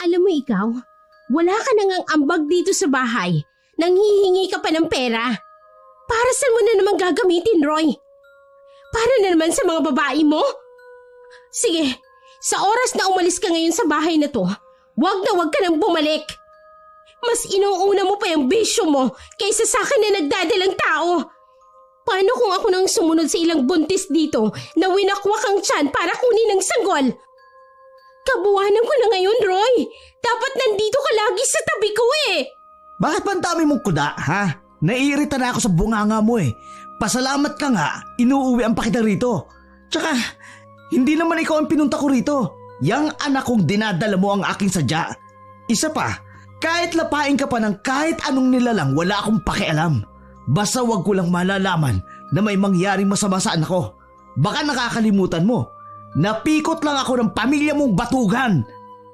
Alam mo ikaw, wala ka nang ambag dito sa bahay. Nanghihingi ka pa ng pera. Para saan mo na naman gagamitin, Roy? Para na naman sa mga babae mo? Sige, sa oras na umalis ka ngayon sa bahay na to, wag ka nang bumalik. Mas inuuna mo pa yung bisyo mo kaysa sa akin na nagdadalang tao. Paano kung ako nang sumunod sa ilang buntis dito na winakwak ang tiyan para kunin ang sanggol? Kabuwanan ko na ngayon, Roy. Dapat nandito ka lagi sa tabi ko eh. Bakit ba ang dami mong kuda, ha? Naiirita na ako sa bunganga mo eh. Pasalamat ka nga, inuuwian pa kita rito. Tsaka, hindi naman ikaw ang pinunta ko rito. Yang anak kong dinadala mo ang aking sadya. Isa pa, kahit lapain ka pa ng kahit anong nilalang, wala akong pakialam. Basta wag ko lang malalaman na may mangyaring masama sa anak ko. Baka nakakalimutan mo, napikot lang ako ng pamilya mong batugan.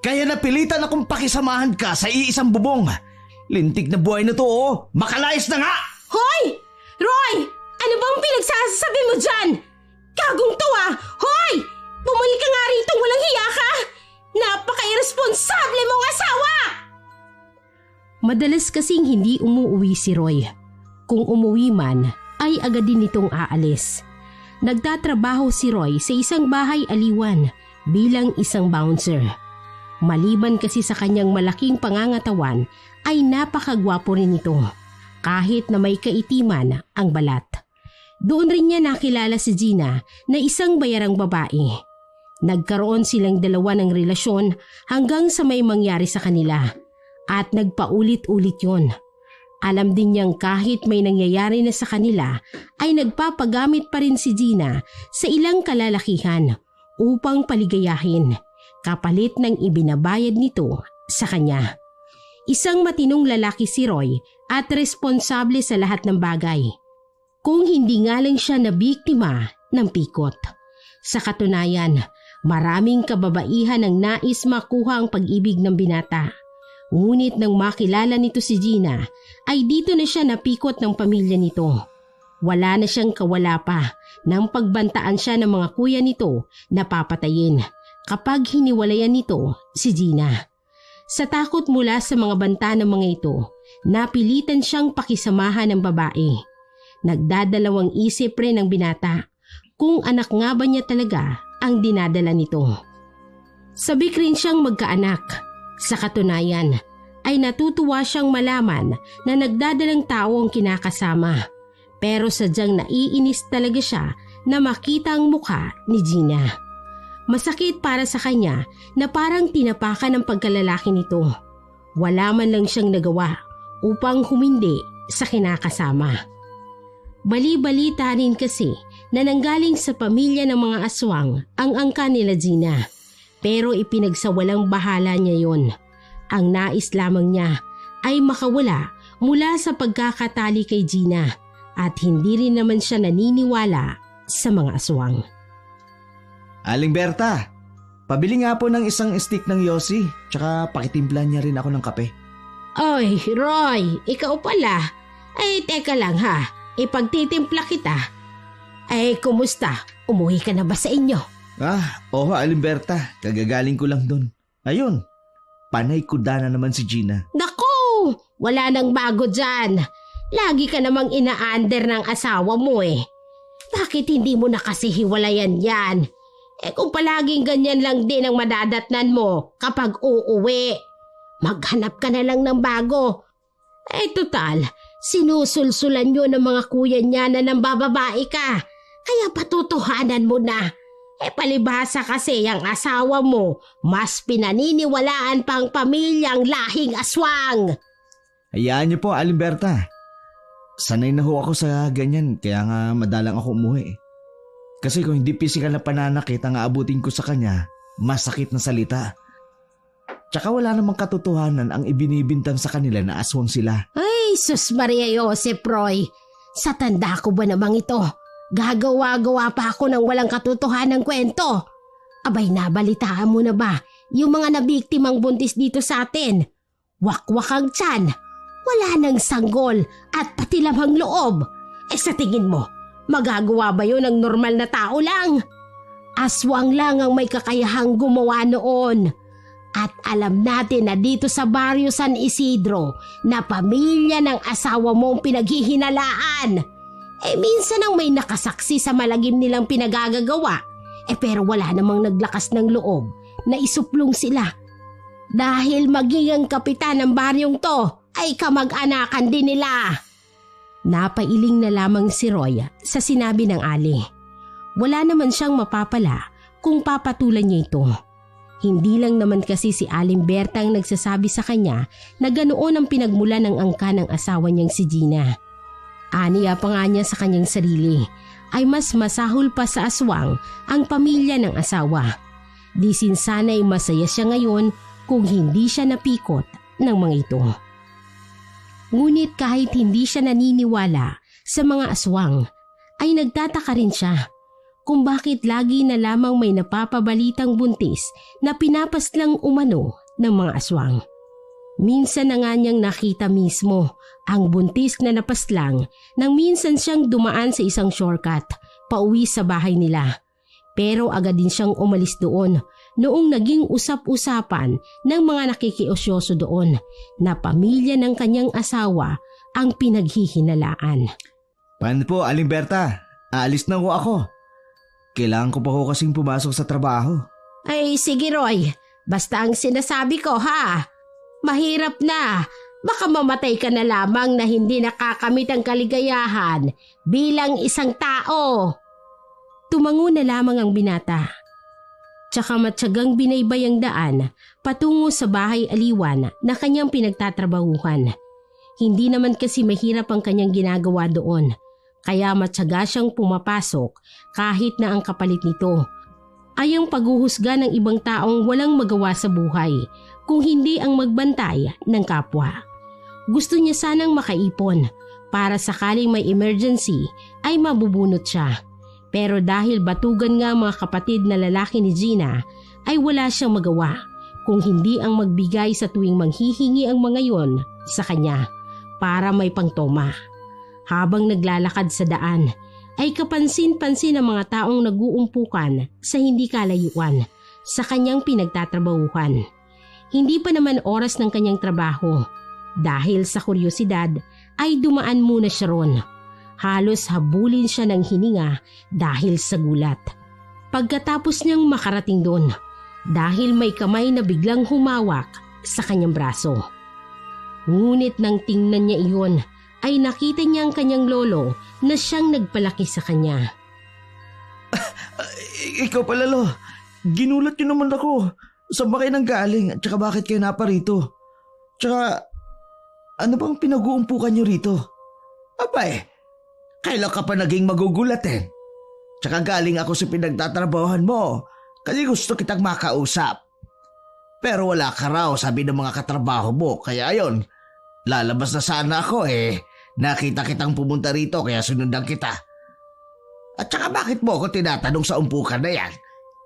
Kaya napilitan akong pakisamahan ka sa iisang bubong. Lintik na buhay na to, oh. Makalayas na nga! Hoy! Roy! Ano bang pinagsasabi mo dyan? Kagong to ah! Hoy! Bumalik ka nga rito, walang hiya ka! Napaka-irresponsable mong asawa! Madalas kasing hindi umuwi si Roy. Kung umuwi man, ay agad din itong aalis. Nagtatrabaho si Roy sa isang bahay aliwan bilang isang bouncer. Maliban kasi sa kanyang malaking pangangatawan, ay napakagwapo rin ito. Kahit na may kaitiman ang balat. Doon rin niya nakilala si Gina na isang bayarang babae. Nagkaroon silang dalawa ng relasyon hanggang sa may mangyari sa kanila. At nagpaulit-ulit yon. Alam din niyang kahit may nangyayari na sa kanila ay nagpapagamit pa rin si Gina sa ilang kalalakihan upang paligayahin kapalit ng ibinabayad nito sa kanya. Isang matinong lalaki si Roy at responsable sa lahat ng bagay. Kung hindi nga lang siya na biktima ng pikot. Sa katunayan, maraming kababaihan ang nais makuha ang pag-ibig ng binata. Ngunit nang makilala nito si Gina, ay dito na siya napikot ng pamilya nito. Wala na siyang kawala pa nang pagbantaan siya ng mga kuya nito na papatayin kapag hiniwalayan nito si Gina. Sa takot mula sa mga banta ng mga ito, napilitan siyang pakisamahan ng babae. Nagdadalawang isip rin ang binata kung anak nga ba niya talaga ang dinadala nito. Sabik rin siyang magkaanak. Sa katunayan, ay natutuwa siyang malaman na nagdadalang tao ang kinakasama. Pero sadyang naiinis talaga siya na makita ang mukha ni Gina. Masakit para sa kanya na parang tinapakan ng pagkalalaki nito. Wala man lang siyang nagawa upang humindi sa kinakasama. Bali-balita rin kasi na nanggaling sa pamilya ng mga aswang ang angka nila Gina. Pero ipinagsawalang bahala niya yon. Ang nais lamang niya ay makawala mula sa pagkakatali kay Gina at hindi rin naman siya naniniwala sa mga aswang. Aling Berta, pabili nga po ng isang stick ng yosi, tsaka pakitimplan niya rin ako ng kape. Oy, Roy, ikaw pala. Ay, teka lang ha, ipagtitimpla kita. Ay, kumusta? Umuwi ka na ba sa inyo? Oo, Aling Berta, kagagaling ko lang dun. Ayun, panay kuda na naman si Gina. Naku, wala nang bago dyan. Lagi ka namang ina-under ng asawa mo eh. Bakit hindi mo na kasi hiwalayan yan? Kung palaging ganyan lang din ang madadatnan mo kapag uuwi, maghanap ka na lang ng bago. Total, sinusulsulan nyo ng mga kuya niya na nambababae ka. Kaya patutuhanan mo na. Palibhasa kasi ang asawa mo, mas pinaniniwalaan pang pamilyang lahing aswang. Hayaan niyo po, Aling Berta. Sanay na ho ako sa ganyan, kaya nga madalang ako umuwi. Kasi kung hindi pisikal na pananakit ang aabutin ko sa kanya, masakit na salita. Tsaka wala namang katotohanan ang ibinibintang sa kanila na aswang sila. Ay, sus Maria Josep Roy, sa tanda ko ba namang ito? Gagawa-gawa pa ako ng walang katotohanan kwento. Abay, nabalitaan mo na ba yung mga nabiktimang buntis dito sa atin? Wakwak ang tiyan, wala nang sanggol at pati lamang loob. Sa tingin mo, magagawa ba yun ng normal na tao lang? Aswang lang ang may kakayahang gumawa noon. At alam natin na dito sa baryo San Isidro na pamilya ng asawa mo ang pinaghihinalaan. Minsan ang may nakasaksi sa malagim nilang pinagagagawa. Pero wala namang naglakas ng loob na isuplong sila. Dahil maging ang kapitan ng baryong to ay kamag-anakan din nila. Napailing na lamang si Roy sa sinabi ng Ali. Wala naman siyang mapapala kung papatulan niya ito. Hindi lang naman kasi si Aling Berta ang nagsasabi sa kanya na ganoon ang pinagmula ng angka ng asawa niyang si Gina. Aniya pa nga niya sa kanyang sarili ay mas masahol pa sa aswang ang pamilya ng asawa. Di sinsana'y masaya siya ngayon kung hindi siya napikot ng mga ito. Ngunit kahit hindi siya naniniwala sa mga aswang, ay nagtataka rin siya kung bakit lagi na lamang may napapabalitang buntis na pinapaslang umano ng mga aswang. Minsan na nga niyang nakita mismo ang buntis na napaslang nang minsan siyang dumaan sa isang shortcut pauwi sa bahay nila. Pero agad din siyang umalis doon noong naging usap-usapan ng mga nakikiosyoso doon na pamilya ng kanyang asawa ang pinaghihinalaan. Paano po, Aling Berta? Aalis na ho ako. Kailangan ko pa ho kasing pumasok sa trabaho. Ay sige Roy, basta ang sinasabi ko ha. Mahirap na. Baka mamatay ka na lamang na hindi nakakamit ang kaligayahan bilang isang tao. Tumango na lamang ang binata. Tsaka matyagang binaybay ang daan patungo sa bahay aliwan na kanyang pinagtatrabahuhan. Hindi naman kasi mahirap ang kanyang ginagawa doon. Kaya matyaga siyang pumapasok kahit na ang kapalit nito ay ang paghuhusga ng ibang taong walang magawa sa buhay kung hindi ang magbantay ng kapwa. Gusto niya sanang makaipon para sakaling may emergency ay mabubunot siya. Pero dahil batugan nga mga kapatid na lalaki ni Gina ay wala siyang magawa kung hindi ang magbigay sa tuwing manghihingi ang mga yon sa kanya para may pangtoma. Habang naglalakad sa daan, ay kapansin-pansin ang mga taong nag-uumpukan sa hindi kalayuan sa kanyang pinagtatrabahuhan. Hindi pa naman oras ng kanyang trabaho. Dahil sa kuryosidad ay dumaan muna siya ron. Halos habulin siya ng hininga dahil sa gulat. Pagkatapos niyang makarating doon, dahil may kamay na biglang humawak sa kanyang braso. Ngunit nang tingnan niya iyon, ay nakita niya ang kanyang lolo na siyang nagpalaki sa kanya. Ikaw pala, Lo. Ginulat niyo naman ako. Saan ba kayo nang galing at saka bakit kayo naparito? Tsaka, ano bang pinag-uumpukan niyo rito? Abay, kailan ka pa naging magugulat eh? Tsaka galing ako sa pinagtatrabahohan mo kasi gusto kitang makausap. Pero wala ka raw, sabi ng mga katrabaho mo, kaya ayon, lalabas na sana ako eh. Nakita kitang pumunta rito kaya sunundan kita. At saka bakit mo ako tinatanong sa umpukan na yan?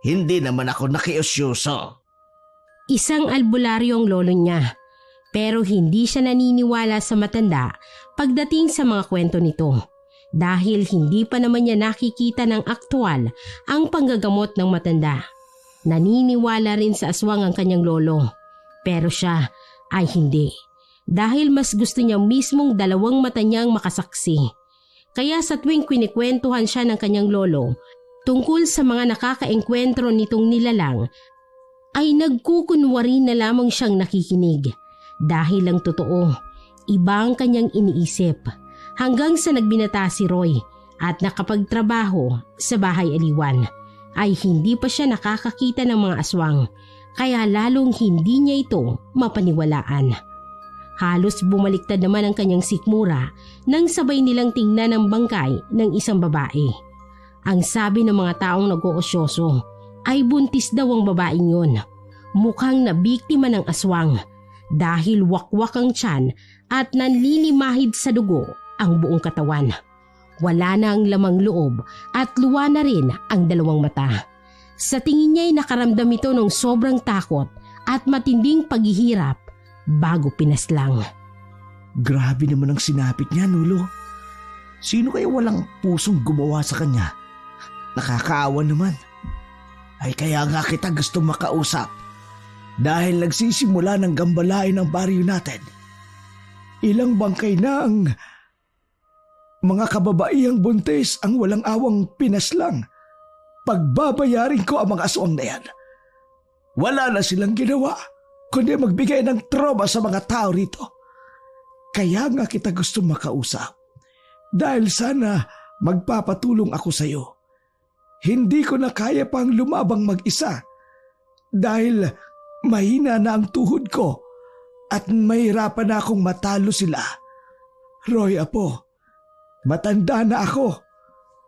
Hindi naman ako nakiusyoso. Isang albularyo ang lolo niya, pero hindi siya naniniwala sa matanda pagdating sa mga kwento nito. Dahil hindi pa naman niya nakikita ng aktwal ang panggagamot ng matanda. Naniniwala rin sa aswang ang kanyang lolo, pero siya ay hindi. Dahil mas gusto niya mismong dalawang mata niyang makasaksi. Kaya sa tuwing kinikwentuhan siya ng kanyang lolo tungkol sa mga nakakaengkwentro nitong nilalang, ay nagkukunwari na lamang siyang nakikinig. Dahil lang totoo, iba ang kanyang iniisip. Hanggang sa nagbinata si Roy at nakapagtrabaho sa bahay aliwan, ay hindi pa siya nakakakita ng mga aswang, kaya lalong hindi niya ito mapaniwalaan. Halos bumaliktad naman ang kanyang sikmura nang sabay nilang tingnan ang bangkay ng isang babae. Ang sabi ng mga taong nag-oosyoso ay buntis daw ang babaeng yun. Mukhang nabiktima ng aswang dahil wakwak ang tiyan at nanlilimahid sa dugo ang buong katawan. Wala na ang lamang loob at luwa na rin ang dalawang mata. Sa tingin niya ay nakaramdam ito ng sobrang takot at matinding paghihirap bago pinaslang. Grabe naman ang sinapit niya, Nulo. Sino kaya walang pusong gumawa sa kanya? Nakakaawa naman. Ay kaya nga kita gusto makausap. Dahil nagsisimula ng gambalain ng baryo natin, ilang bangkay na ang mga kababaihang buntis ang walang awang pinaslang. Pagbabayarin ko ang mga aswang na yan. Wala na silang ginawa kundi magbigay ng trauma sa mga tao rito. Kaya nga kita gusto makausap. Dahil sana magpapatulong ako sa iyo. Hindi ko na kaya pang lumabang mag-isa. Dahil mahina na ang tuhod ko at mahirapan na akong matalo sila. Roy, apo, matanda na ako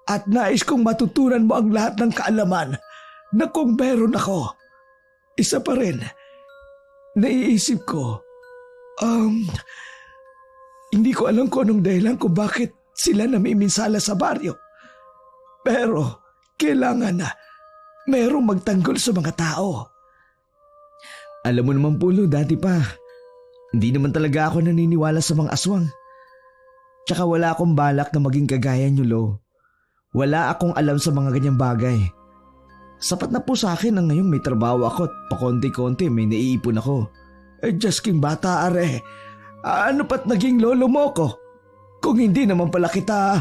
at nais kong matutunan mo ang lahat ng kaalaman na kung meron ako. Isa pa rin, naiisip ko, hindi ko alam kung anong dahilan kung bakit sila namiminsala sa baryo. Pero kailangan na merong magtanggol sa mga tao. Alam mo naman po, Lo, dati pa, hindi naman talaga ako naniniwala sa mga aswang. Tsaka wala akong balak na maging kagaya niyo, Lo. Wala akong alam sa mga ganyang bagay. Sapat na po sa akin na ngayong may trabaho ako at pakonti-konti may naiipon ako. Diyos king bata, are. Ano pat naging lolo mo ko? Kung hindi naman pala kita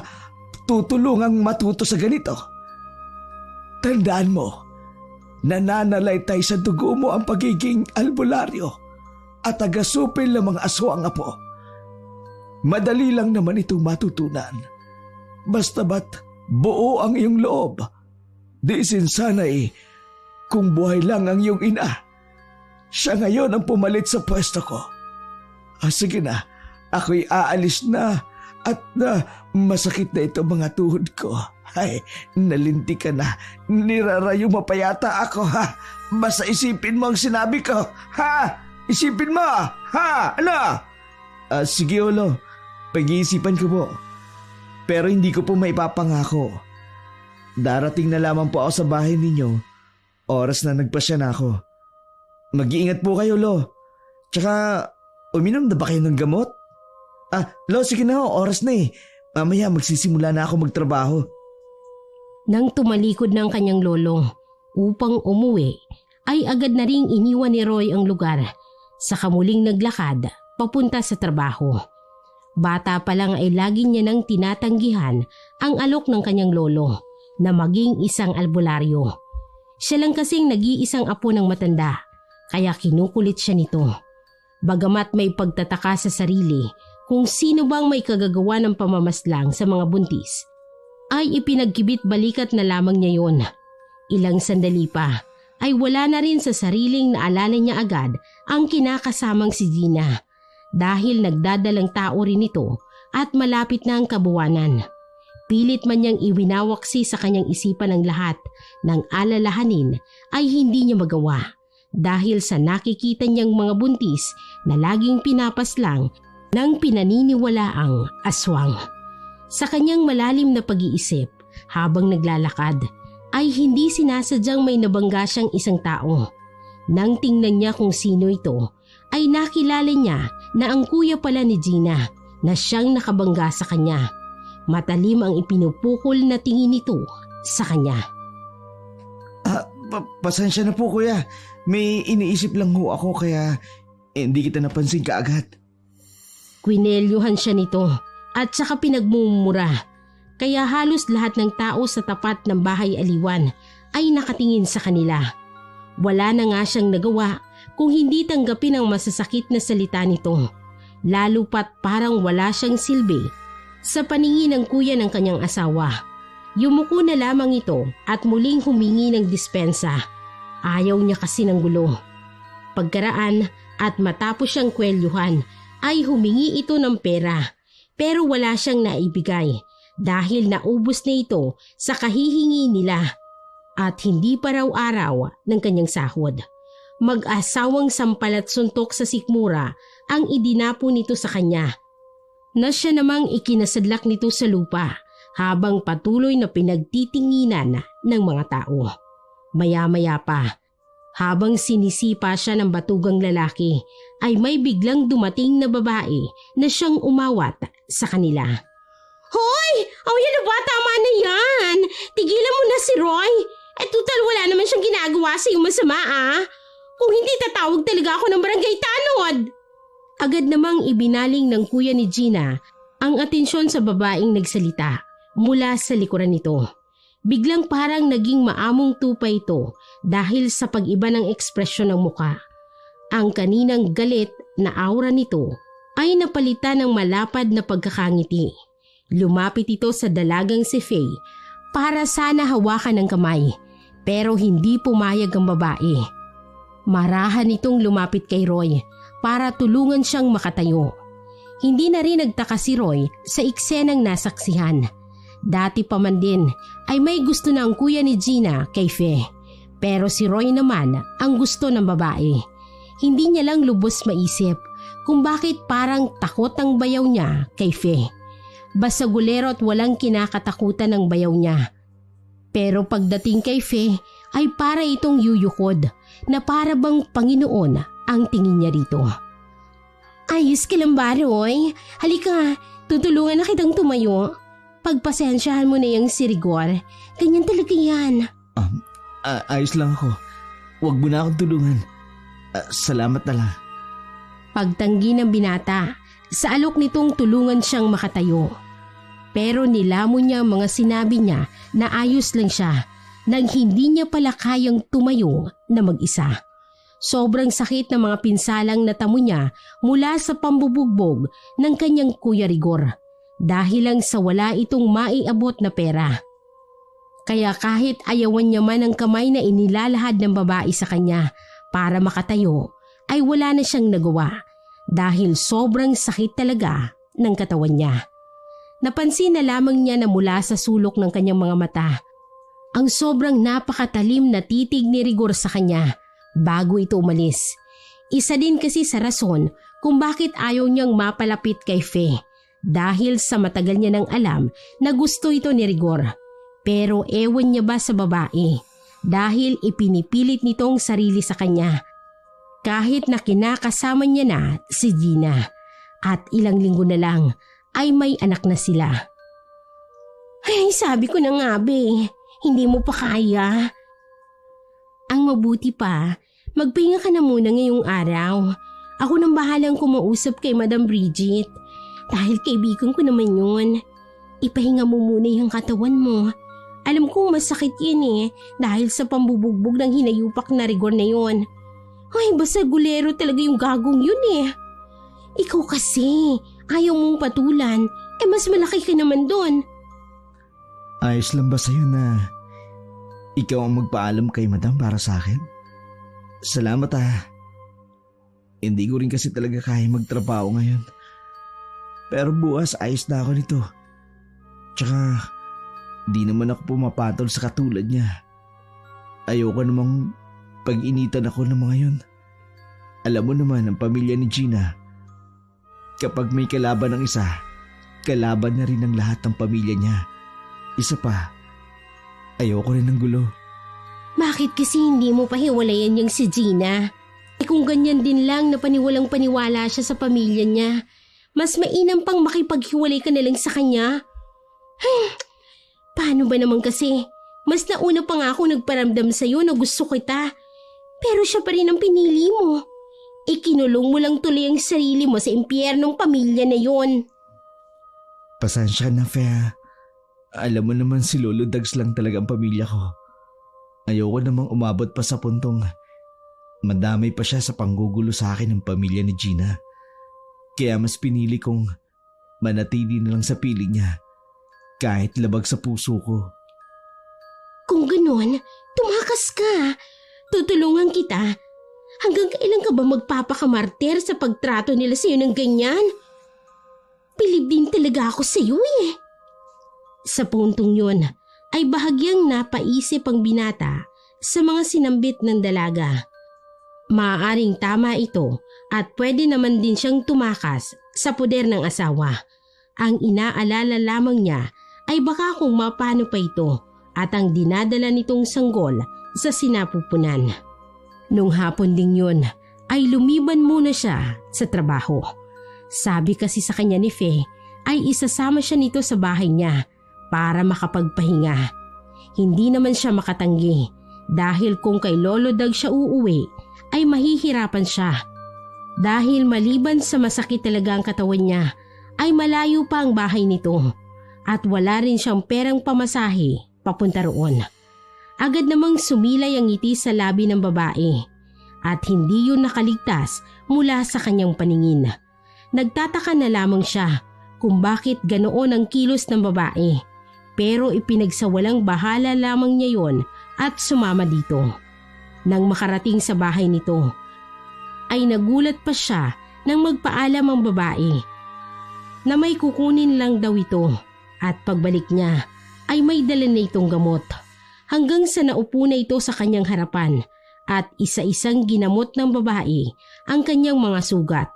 tutulungang matuto sa ganito. Tandaan mo, nananalaytay sa dugo mo ang pagiging albularyo at tagasupil ng mga aswang, apo. Madali lang naman itong matutunan. Basta ba't buo ang iyong loob. Di sinsanay kung buhay lang ang iyong ina. Siya ngayon ang pumalit sa pwesto ko. Sige na, ako'y aalis na at masakit na ito mga tuhod ko. Ay, nalinti ka na. Nirarayo mo pa yata ako, ha? Basta isipin mo ang sinabi ko, ha? Isipin mo, ha? Ano? Sige, Olo. Pag-iisipan ko po. Pero hindi ko po maipapangako. Darating na lamang po ako sa bahay ninyo. Oras na nagpasya na ako. Mag-iingat po kayo, Lo. Tsaka, uminom na ba kayo ng gamot? Lo, sige na ho. Oras na eh. Mamaya magsisimula na ako magtrabaho. Nang tumalikod ng kanyang lolo upang umuwi, ay agad na ring iniwan ni Roy ang lugar sa kamuling naglakad papunta sa trabaho. Bata pa lang ay lagi niya nang tinatanggihan ang alok ng kanyang lolo na maging isang albularyo. Siya lang kasing nag-iisang apo ng matanda, kaya kinukulit siya nito. Bagamat may pagtataka sa sarili kung sino bang may kagagawa ng pamamaslang sa mga buntis, ay ipinagkibit balikat na lamang niya yon. Ilang sandali pa ay wala na rin sa sariling naalala niya agad ang kinakasamang si Gina dahil nagdadalang tao rin ito at malapit na ang kabuwanan. Pilit man niyang iwinawaksi sa kanyang isipan ang lahat ng alalahanin ay hindi niya magawa dahil sa nakikita niyang mga buntis na laging pinapaslang ng pinaniniwalaang aswang. Sa kanyang malalim na pag-iisip habang naglalakad ay hindi sinasadyang may nabangga siyang isang tao. Nang tingnan niya kung sino ito ay nakilala niya na ang kuya pala ni Gina na siyang nakabangga sa kanya. Matalim ang ipinupukol na tingin nito sa kanya. Pasensya na po, kuya. May iniisip lang ho ako kaya hindi kita napansin kaagad. Kwinelyuhan siya nito at saka pinagmumura. Kaya halos lahat ng tao sa tapat ng bahay aliwan ay nakatingin sa kanila. Wala na nga siyang nagawa kung hindi tanggapin ang masasakit na salita nito. Lalo pat parang wala siyang silbi sa paningin ng kuya ng kanyang asawa. Yumuko na lamang ito at muling humingi ng dispensa. Ayaw niya kasi ng gulo. Pagkaraan at matapos siyang kwelyuhan ay humingi ito ng pera pero wala siyang naibigay dahil naubos na ito sa kahihingi nila at hindi pa raw araw ng kanyang sahod. Mag-asawang sampal at suntok sa sikmura ang idinapo nito sa kanya na siya namang ikinasadlak nito sa lupa habang patuloy na pinagtitinginan ng mga tao. Maya-maya pa, habang sinisipa siya ng batugang lalaki, ay may biglang dumating na babae na siyang umawat sa kanila. Hoy! Yan na ba? Tama na yan! Tigilan mo na si Roy! Tutal wala naman siyang ginagawa sa iyong masama, ah! Kung hindi tatawag talaga ako ng barangay tanod. Agad namang ibinaling ng kuya ni Gina ang atensyon sa babaeng nagsalita mula sa likuran nito. Biglang parang naging maamong tupa ito dahil sa pag-iba ng ekspresyon ng muka. Ang kaninang galit na aura nito ay napalitan ng malapad na pagkakangiti. Lumapit ito sa dalagang si Faye para sana hawakan ng kamay, pero hindi pumayag ang babae. Marahan itong lumapit kay Roy para tulungan siyang makatayo. Hindi na rin nagtaka si Roy sa eksenang nasaksihan. Dati pa man din ay may gusto na ang kuya ni Gina kay Faye. Pero si Roy naman ang gusto ng babae. Hindi niya lang lubos maisip kung bakit parang takot ang bayaw niya kay Faye. Basagulero at walang kinakatakutan ng bayaw niya. Pero pagdating kay Faye ay para itong yuyukod na para bang Panginoon ang tingin niya rito. Ayos ka lang ba, Roy? Halika, tutulungan na kitang tumayo. Pagpasensyahan mo na yung si Rigor. Ganyan talaga yan. Ayos lang ako. Huwag mo na akong tulungan. Salamat na lang. Pagtanggi ng binata, sa alok nitong tulungan siyang makatayo. Pero nilamon niya ang mga sinabi niya na ayos lang siya nang hindi niya pala kayang tumayo na mag-isa. Sobrang sakit ng mga pinsalang natamo niya mula sa pambubugbog ng kanyang Kuya Rigor dahil lang sa wala itong maiabot na pera. Kaya kahit ayawan niya man ang kamay na inilalahad ng babae sa kanya para makatayo, ay wala na siyang nagawa dahil sobrang sakit talaga ng katawan niya. Napansin na lamang niya na mula sa sulok ng kanyang mga mata ang sobrang napakatalim na titig ni Rigor sa kanya bago ito umalis. Isa din kasi sa rason kung bakit ayaw niyang mapalapit kay Faye dahil sa matagal niya nang alam na gusto ito ni Rigor. Pero ewan niya ba sa babae dahil ipinipilit nitong sarili sa kanya kahit na kinakasama niya na si Gina at ilang linggo na lang ay may anak na sila. Ay, sabi ko na nga be, hindi mo pa kaya. Ang mabuti pa, magpahinga ka na muna ngayong araw. Ako nang bahalang kumausap kay Madam Bridget dahil kaibigan ko naman yun. Ipahinga mo muna yung katawan mo. Alam kong masakit yan dahil sa pambubugbog ng hinayupak na Rigor na yun. Ay, basta gulero talaga yung gagong yun Ikaw kasi, ayaw mong patulan, mas malaki ka naman doon. Ayos lang ba sa'yo na ikaw ang magpaalam kay Madam para sa akin? Salamat Hindi ko rin kasi talaga kaya magtrabaho ngayon. Pero bukas ayos na ako nito. Tsaka di naman ako pumapatol sa katulad niya. Ayoko namang pag-initan ako ng mga yun. Alam mo naman ang pamilya ni Gina. Kapag may kalaban ng isa, kalaban na rin ang lahat ng pamilya niya. Isa pa, ayoko rin ng gulo. Bakit kasi hindi mo pahiwalayan yung si Gina? Kung ganyan din lang na paniwalang paniwala siya sa pamilya niya, mas mainam pang makipaghiwalay ka na lang sa kanya. Paano ba naman kasi? Mas nauna pa nga ako nagparamdam sa'yo na gusto kita. Pero siya pa rin ang pinili mo. Ikinulong mo lang tuloy ang sarili mo sa impyernong pamilya na yon. Pasensya na, Fea. Alam mo naman si Lolo Dags lang talaga ang pamilya ko. Ayoko namang umabot pa sa puntong madamay pa siya sa panggugulo sa akin ng pamilya ni Gina. Kaya mas pinili kong manatili na lang sa piling niya kahit labag sa puso ko. Kung ganun, tumakas ka. Tutulungan kita. Hanggang kailan ka ba magpapakamartir sa pagtrato nila sa'yo ng ganyan? Bilib din talaga ako sa'yo Sa puntong yun ay bahagyang napaisip ang binata sa mga sinambit ng dalaga. Maaaring tama ito at pwede naman din siyang tumakas sa poder ng asawa. Ang inaalala lamang niya ay baka kung mapano pa ito at ang dinadala nitong sanggol sa sinapupunan. Nung hapon ding yun ay lumiban muna siya sa trabaho. Sabi kasi sa kanya ni Faye ay isasama siya nito sa bahay niya para makapagpahinga. Hindi naman siya makatanggi Dahil kung kay Lolo Dag siya uuwi, ay mahihirapan siya. Dahil maliban sa masakit talaga ang katawan niya, ay malayo pa ang bahay nito at wala rin siyang perang pamasahe papunta roon. Agad namang sumilay ang ngiti sa labi ng babae at hindi yun nakaligtas mula sa kanyang paningin. Nagtataka na lamang siya kung bakit ganoon ang kilos ng babae, pero ipinagsawalang bahala lamang niya yon at sumama dito. Nang makarating sa bahay nito, ay nagulat pa siya nang magpaalam ang babae na may kukunin lang daw ito at pagbalik niya ay may dala na itong gamot. Hanggang sa naupo na ito sa kanyang harapan at isa-isang ginamot ng babae ang kanyang mga sugat.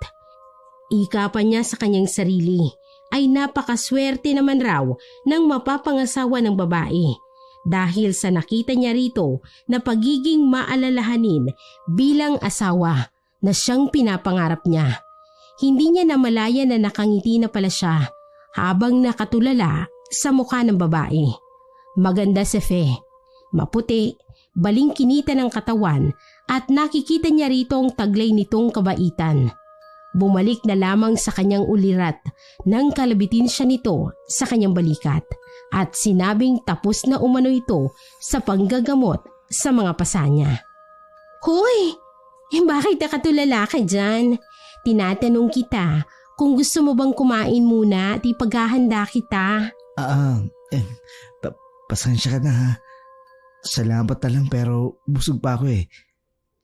Ika pa niya sa kanyang sarili ay napakaswerte naman raw ng mapapangasawa ng babae dahil sa nakita niya rito na pagiging maalalahanin bilang asawa na siyang pinapangarap niya. Hindi niya namalaya na nakangiti na pala siya habang nakatulala sa mukha ng babae. Maganda si Fe, maputi, balingkinita ng katawan at nakikita niya rito ang taglay nitong kabaitan. Bumalik na lamang sa kanyang ulirat nang kalabitin siya nito sa kanyang balikat at sinabing tapos na umano ito sa panggagamot sa mga pasa niya. Hoy! Bakit nakatulala ka dyan? Tinatanong kita kung gusto mo bang kumain muna at ipaghahanda kita. Pasensya ka na ha. Salamat na lang pero busog pa ako eh.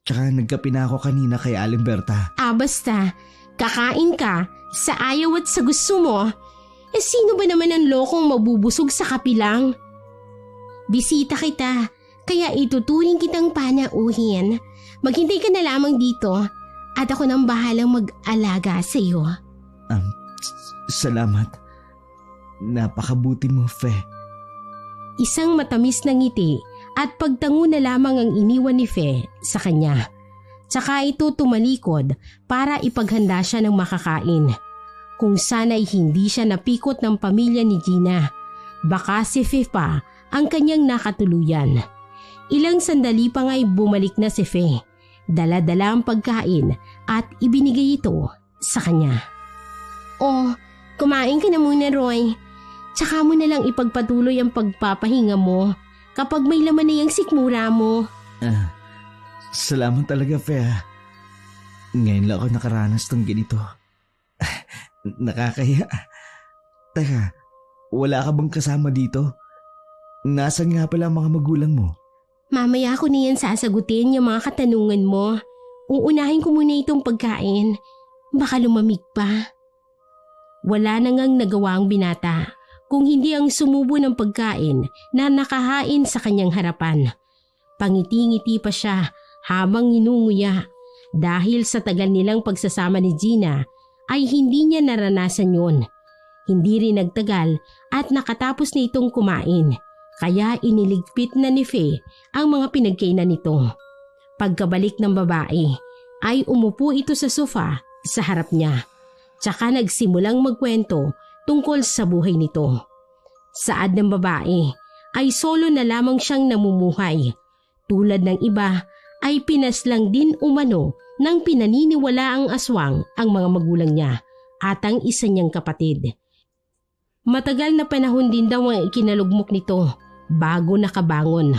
Tsaka nagkape na ako kanina kay Aling Berta. Basta. Kakain ka sa ayaw at sa gusto mo. Sino ba naman ang lokong mabubusog sa kapilang? Bisita kita, kaya ituturing kitang panauhin. Maghintay ka na lamang dito at ako nang bahalang mag-alaga sa iyo. Salamat. Napakabuti mo, Fe. Isang matamis na ngiti at pagtango na lamang ang iniwan ni Fe sa kanya. Tsaka ito tumalikod para ipaghanda siya ng makakain. Kung sana'y hindi siya napikot ng pamilya ni Gina, baka si Fe pa ang kanyang nakatuluyan. Ilang sandali pa nga'y bumalik na si Fe. Dala-dala ang pagkain at ibinigay ito sa kanya. Kumain ka na muna, Roy. Tsaka mo na lang ipagpatuloy ang pagpapahinga mo kapag may laman na yung sikmura mo. Salamat talaga, Fe. Ngayon lang ako nakaranas ng ganito. Nakakaya. Teka, wala ka bang kasama dito? Nasaan nga pala ang mga magulang mo? Mamaya ko na yan sasagutin yung mga katanungan mo. Uunahin ko muna itong pagkain. Baka lumamig pa. Wala na ngang nagawa ang binata kung hindi ang sumubo ng pagkain na nakahain sa kanyang harapan. Pangiti-ngiti pa siya habang inunguya dahil sa tagal nilang pagsasama ni Gina ay hindi niya naranasan yun. Hindi rin nagtagal at nakatapos na itong kumain kaya iniligpit na ni Fe ang mga pinagkainan nito. Pagkabalik ng babae ay umupo ito sa sofa sa harap niya tsaka nagsimulang magkwento tungkol sa buhay nito. Saad ng babae ay solo na lamang siyang namumuhay. Tulad ng iba ay pinaslang din umano ng pinaniniwalaang aswang ang mga magulang niya at ang isa niyang kapatid. Matagal na panahon din daw ang ikinalugmok nito bago nakabangon.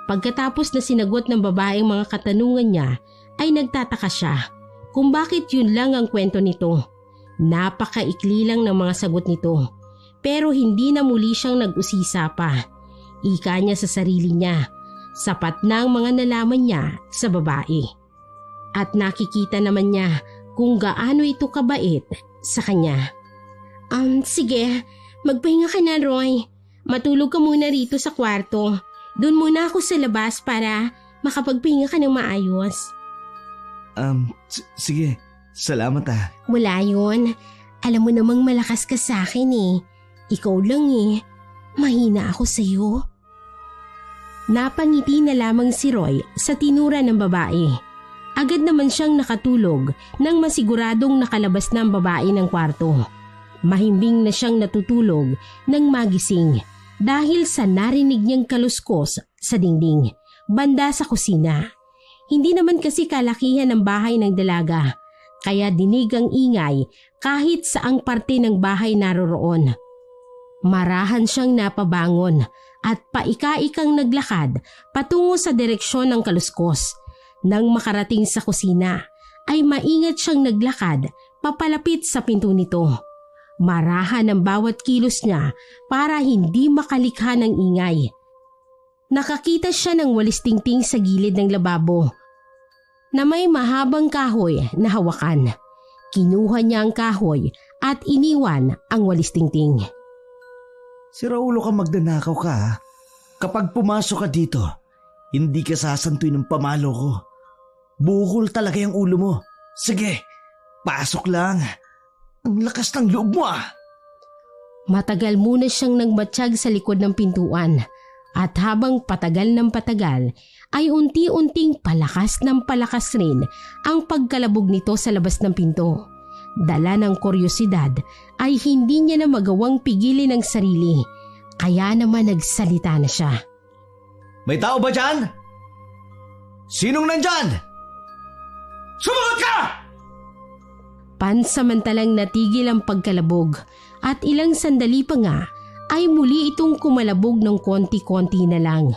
Pagkatapos na sinagot ng babae ang mga katanungan niya ay nagtataka siya kung bakit yun lang ang kwento nito. Napakaikli lang ng mga sagot nito pero hindi na muli siyang nag-usisa pa. Ika niya sa sarili niya. Sapat na ang mga nalaman niya sa babae. At nakikita naman niya kung gaano ito kabait sa kanya. Sige, magpahinga ka na, Roy. Matulog ka muna rito sa kwarto. Doon muna ako sa labas para makapagpahinga ka ng maayos. Sige. Salamat ah. Wala yun. Alam mo namang malakas ka sa akin eh. Ikaw lang eh. Mahina ako sa'yo. Napangiti na lamang si Roy sa tinura ng babae. Agad naman siyang nakatulog nang masiguradong nakalabas na ang babae ng kwarto. Mahimbing na siyang natutulog nang magising dahil sa narinig niyang kaluskos sa dingding. banda sa kusina. Hindi naman kasi kalakihan ng bahay ng dalaga, kaya dinig ang ingay kahit saang parte ng bahay naroroon. Marahan siyang napabangon at paika-ikang naglakad patungo sa direksyon ng kaluskos. Nang makarating sa kusina, ay maingat siyang naglakad papalapit sa pinto nito. Marahan ang bawat kilos niya para hindi makalikha ng ingay. Nakakita siya ng walis tingting sa gilid ng lababo na may mahabang kahoy na hawakan. Kinuha niya ang kahoy at iniwan ang walis tingting. Si Raulo ka magdanakaw ka ha? Kapag pumasok ka dito, hindi ka sasantuin ng pamalo ko. Bukol talaga yung ulo mo. Sige, pasok lang. Ang lakas ng loob mo ah. Matagal muna siyang nagmatsyag sa likod ng pintuan at habang patagal ng patagal ay unti-unting palakas ng palakas rin ang pagkalabog nito sa labas ng pinto. Dala ng kuryosidad ay hindi niya na magawang pigilin ang sarili, kaya naman nagsalita na siya. May tao ba dyan? Sinong nandyan? Sumagot ka! Pansamantalang natigil ang pagkalabog at ilang sandali pa nga ay muli itong kumalabog ng konti-konti na lang.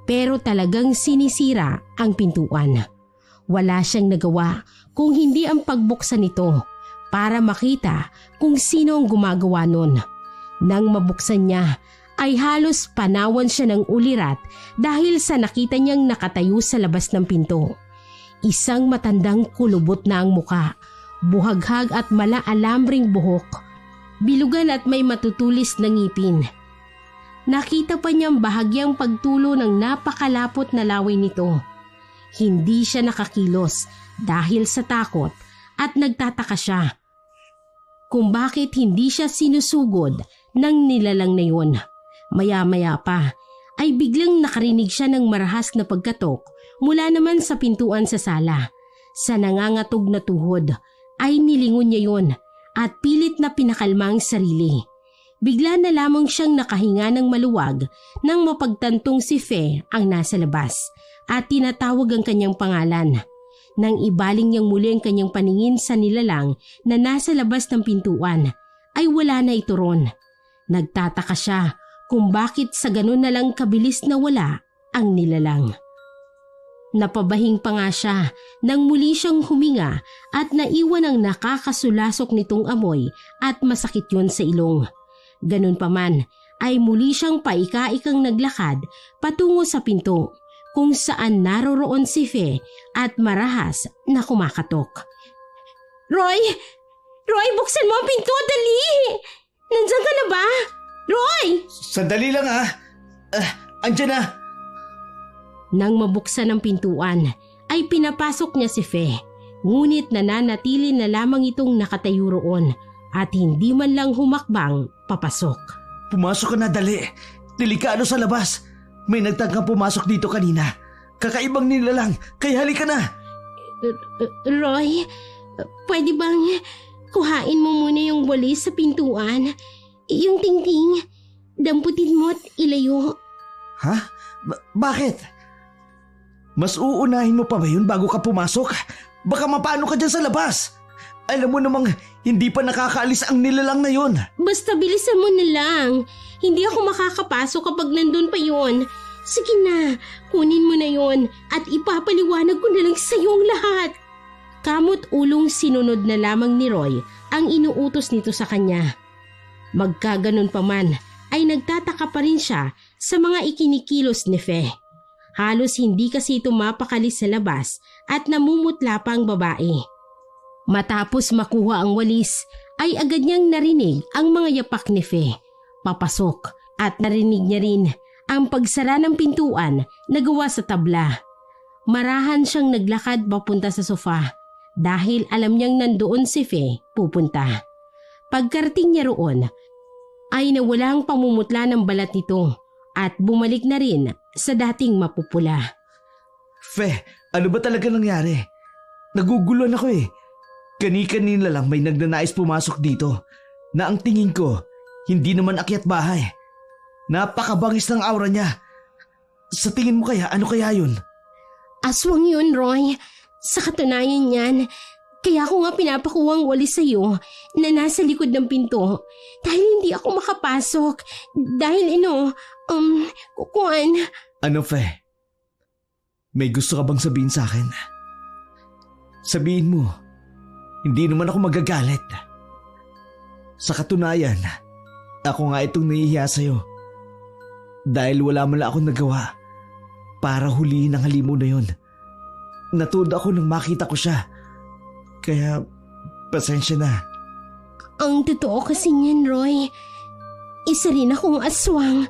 Pero talagang sinisira ang pintuan. Wala siyang nagawa kung hindi ang pagbuksan nito para makita kung sino ang gumagawa nun. Nang mabuksan niya ay halos panawan siya ng ulirat dahil sa nakita niyang nakatayo sa labas ng pinto. Isang matandang kulubot na ang muka, buhaghag at malaalambring buhok, bilugan at may matutulis na ngipin. Nakita pa niyang bahagyang pagtulo ng napakalapot na laway nito. Hindi siya nakakilos dahil sa takot at nagtataka siya kung bakit hindi siya sinusugod ng nilalang na yun. Maya-maya pa ay biglang nakarinig siya ng marahas na pagkatok mula naman sa pintuan sa sala. Sa nangangatog na tuhod ay nilingon niya yun at pilit na pinakalma ang sarili. Bigla na lamang siyang nakahinga ng maluwag nang mapagtantong si Fe ang nasa labas at tinatawag ang kanyang pangalan. Nang ibaling niyang muli ang kanyang paningin sa nilalang na nasa labas ng pintuan, ay wala na ito ron. Nagtataka siya kung bakit sa ganun na lang kabilis na wala ang nilalang. Napabahing pa nga siya nang muli siyang huminga at naiwan ang nakakasulasok nitong amoy at masakit yun sa ilong. Ganun pa man ay muli siyang paika-ikang naglakad patungo sa pinto kung saan naroroon si Fe at marahas na kumakatok. Roy! Roy, buksan mo ang pinto! Dali! Nandiyan ka na ba? Roy! Sandali lang ha. Andyan na. Nang mabuksan ang pintuan ay pinapasok niya si Fe. Ngunit nananatili na lamang itong nakatayo roon at hindi man lang humakbang papasok. Pumasok ka na dali. Delikado sa labas. May nagtangkang pumasok dito kanina. Kakaibang nilalang, kaya halika na. Roy, pwede bang kuhain mo muna yung walis sa pintuan? Yung tingting, damputin mo at ilayo. Ha? Bakit? Mas uunahin mo pa ba yun bago ka pumasok? Baka mapano ka dyan sa labas. Alam mo namang hindi pa nakakaalis ang nilalang na yun. Basta bilisan mo na lang. Hindi ako makakapasok kapag nandun pa yun. Sige na, kunin mo na yun at ipapaliwanag ko na lang sa iyo ang lahat. Kamot ulong sinunod na lamang ni Roy ang inuutos nito sa kanya. Magkaganon pa man ay nagtataka pa rin siya sa mga ikinikilos ni Fe. Halos hindi kasi ito mapakalis sa labas at namumutla pa ang babae. Matapos makuha ang walis ay agad niyang narinig ang mga yapak ni Fe. Papasok at narinig niya rin ang pagsara ng pintuan na gawa sa tabla. Marahan siyang naglakad papunta sa sofa dahil alam niyang nandoon si Fe pupunta. Pagkarating niya roon ay nawala ang pamumutla ng balat nito at bumalik na rin sa dating mapupula. Fe, ano ba talaga nangyari? Naguguluhan ako eh. Kani-kanina lang may nagnanais pumasok dito na ang tingin ko hindi naman akyat bahay. Napakabangis ng aura niya. Sa tingin mo kaya, ano kaya yun? Aswang yun, Roy. Sa katunayan yan, kaya ko nga pinapakuha ang walis sa'yo na nasa likod ng pinto. Dahil hindi ako makapasok. Dahil kukuan. Ano, Fe? May gusto ka bang sabihin sa akin? Sabihin mo, hindi naman ako magagalit. Sa katunayan, ako nga itong nahihiya sa'yo. Dahil wala man lang akong nagawa para hulihin ang halimaw na yun. Natuod ako nang makita ko siya. Kaya, pasensya na. Ang totoo kasi niyan, Roy. Isa rin akong aswang.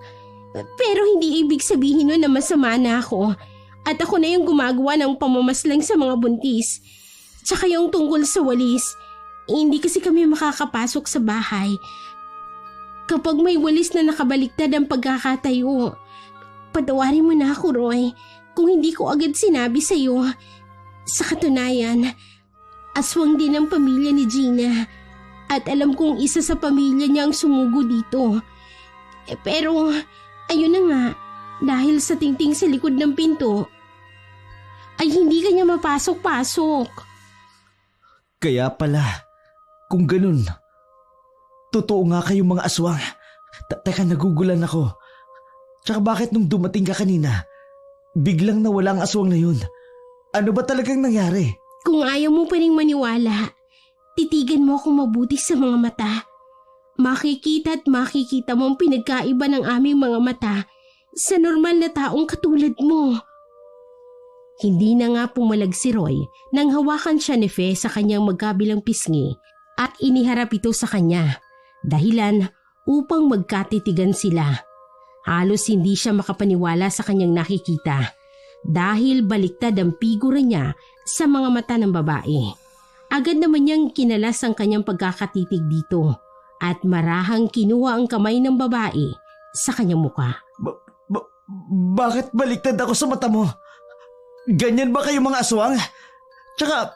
Pero hindi ibig sabihin nun na masama na ako. At ako na yung gumagawa ng pamamaslang sa mga buntis. Tsaka yung tungkol sa walis. Hindi kasi kami makakapasok sa bahay. Kapag may walis na nakabaliktad ang pagkakatayo, patawarin mo na ako, Roy, kung hindi ko agad sinabi sa'yo. Sa katunayan, aswang din ang pamilya ni Gina. At alam kong isa sa pamilya niya ang sumugo dito. Pero, ayun na nga, dahil sa tingting sa likod ng pinto, ay hindi kanya mapasok-pasok. Kaya pala, kung ganun, totoo nga kayong mga aswang. Teka, nagugulan ako. Tsaka bakit nung dumating ka kanina, biglang nawala ang aswang na yun? Ano ba talagang nangyari? Kung ayaw mo pa rin maniwala, titigan mo akong mabuti sa mga mata. Makikita at makikita mo ang pinagkaiba ng aming mga mata sa normal na taong katulad mo. Hindi na nga pumalag si Roy nang hawakan siya ni Fe sa kanyang magkabilang pisngi at iniharap ito sa kanya. Dahilan upang magkatitigan sila. Halos hindi siya makapaniwala sa kanyang nakikita dahil baliktad ang figura niya sa mga mata ng babae. Agad naman niyang kinalas ang kanyang pagkakatitig dito at marahang kinuha ang kamay ng babae sa kanyang muka. Bakit baliktad ako sa mata mo? Ganyan ba kayo mga aswang? Tsaka,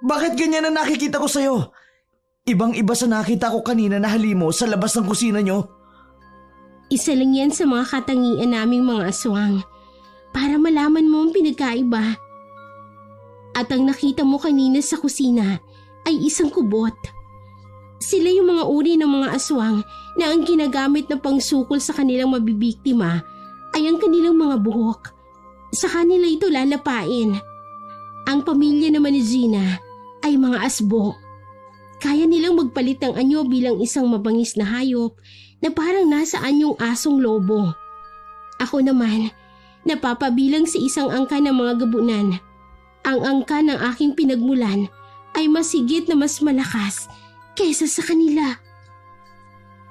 bakit ganyan ang nakikita ko sa'yo? Ibang-iba sa nakita ko kanina na halimaw sa labas ng kusina nyo. Isa lang yan sa mga katangian naming mga aswang para malaman mo ang pinagkaiba. At ang nakita mo kanina sa kusina ay isang kubot. Sila yung mga uri ng mga aswang na ang ginagamit na pangsukol sa kanilang mabibiktima ay ang kanilang mga buhok. Sa kanila ito lalapain. Ang pamilya naman ni Gina ay mga asbo. Kaya nilang magpalit ng anyo bilang isang mabangis na hayop na parang nasa anyong asong lobo. Ako naman, napapabilang sa isang angka ng mga gabunan. Ang angka ng aking pinagmulan ay mas higit na mas malakas kaysa sa kanila.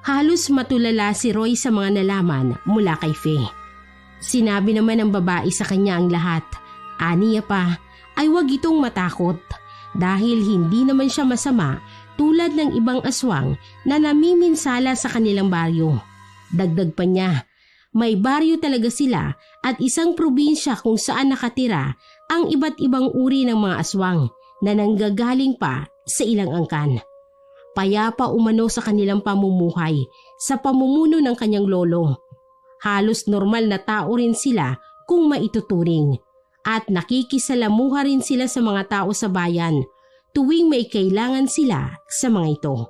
Halos matulala si Roy sa mga nalaman mula kay Fe. Sinabi naman ng babae sa kanya ang lahat. Aniya pa ay huwag itong matakot dahil hindi naman siya masama tulad ng ibang aswang na namiminsala sa kanilang baryo. Dagdag pa niya, may baryo talaga sila at isang probinsya kung saan nakatira ang iba't ibang uri ng mga aswang na nanggagaling pa sa ilang angkan. Payapa umano sa kanilang pamumuhay sa pamumuno ng kanyang lolo. Halos normal na tao rin sila kung maituturing at nakikisalamuha rin sila sa mga tao sa bayan tuwing may kailangan sila sa mga ito.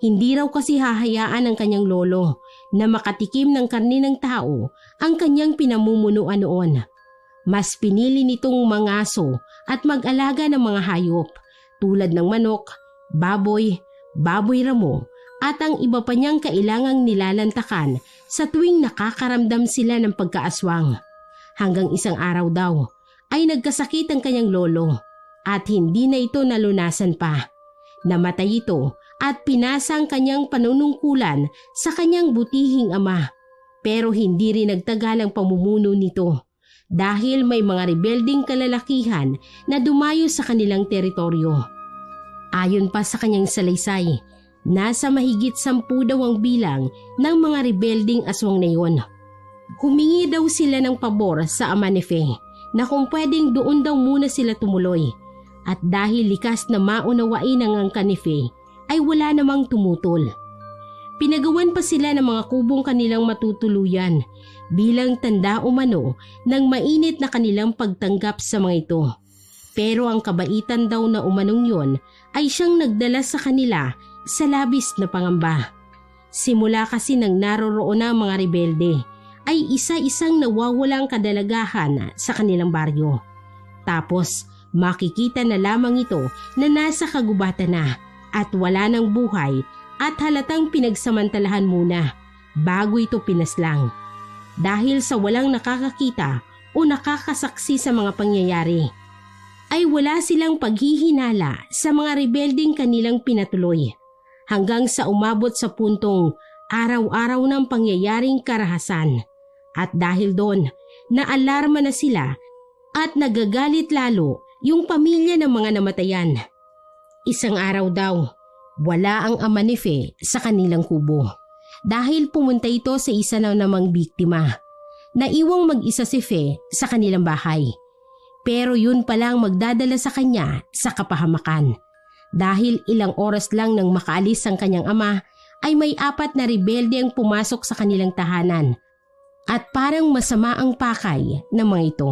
Hindi raw kasi hahayaan ng kanyang lolo na makatikim ng karne ng tao ang kanyang pinamumunuan noon. Mas pinili nitong mangaso at mag-alaga ng mga hayop tulad ng manok, baboy ramo at ang iba pa niyang kailangang nilalantakan sa tuwing nakakaramdam sila ng pagkaaswang. Hanggang isang araw daw ay nagkasakit ang kanyang lolo at hindi na ito nalunasan pa. Namatay ito at pinasa ang kanyang panunungkulan sa kanyang butihing ama. Pero hindi rin nagtagal ang pamumuno nito dahil may mga rebelding kalalakihan na dumayo sa kanilang teritoryo. Ayon pa sa kanyang salaysay, nasa mahigit 10 daw ang bilang ng mga rebelding aswang na yun. Humingi daw sila ng pabor sa ama ni Fe na kung pwedeng doon daw muna sila tumuloy. At dahil likas na maunawain ang angkan ni Fe, ay wala namang tumutol. pinagawan pa sila ng mga kubong kanilang matutuluyan bilang tanda umano ng mainit na kanilang pagtanggap sa mga ito. Pero ang kabaitan daw na umanong yon ay siyang nagdala sa kanila sa labis na pangamba. Simula kasi nang naroroon na ang mga rebelde, ay isa-isang nawawalang kadalagahan sa kanilang baryo. Tapos makikita na lamang ito na nasa kagubatan na at wala ng buhay at halatang pinagsamantalahan muna bago ito pinaslang. Dahil sa walang nakakakita o nakakasaksi sa mga pangyayari, ay wala silang paghihinala sa mga rebeldeng kanilang pinatuloy hanggang sa umabot sa puntong araw-araw ng pangyayaring karahasan. At dahil doon, naalarma na sila at nagagalit lalo yung pamilya ng mga namatayan. Isang araw daw, wala ang ama ni Fe sa kanilang kubo dahil pumunta ito sa isa na namang biktima. Naiwang mag-isa si Fe sa kanilang bahay. Pero yun palang magdadala sa kanya sa kapahamakan. Dahil ilang oras lang nang makaalis ang kanyang ama ay may 4 na rebelde ang pumasok sa kanilang tahanan at parang masama ang pakay ng mga ito.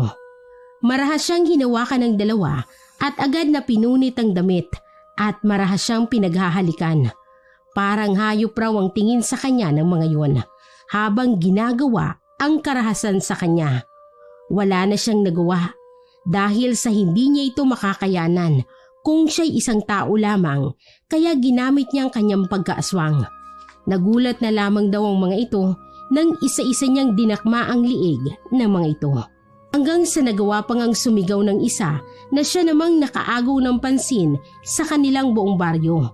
Marahas siyang hinawakan ng 2 at agad na pinunit ang damit at marahas siyang pinaghahalikan. Parang hayop raw ang tingin sa kanya ng mga yun habang ginagawa ang karahasan sa kanya. Wala na siyang nagawa dahil sa hindi niya ito makakayanan kung siya'y isang tao lamang, kaya ginamit niya ang kanyang pagkaaswang. Nagulat na lamang daw ang mga ito nang isa-isa niyang dinakma ang liig ng mga ito. Hanggang sa nagawa pang ang sumigaw ng isa na siya namang nakaagaw ng pansin sa kanilang buong baryo.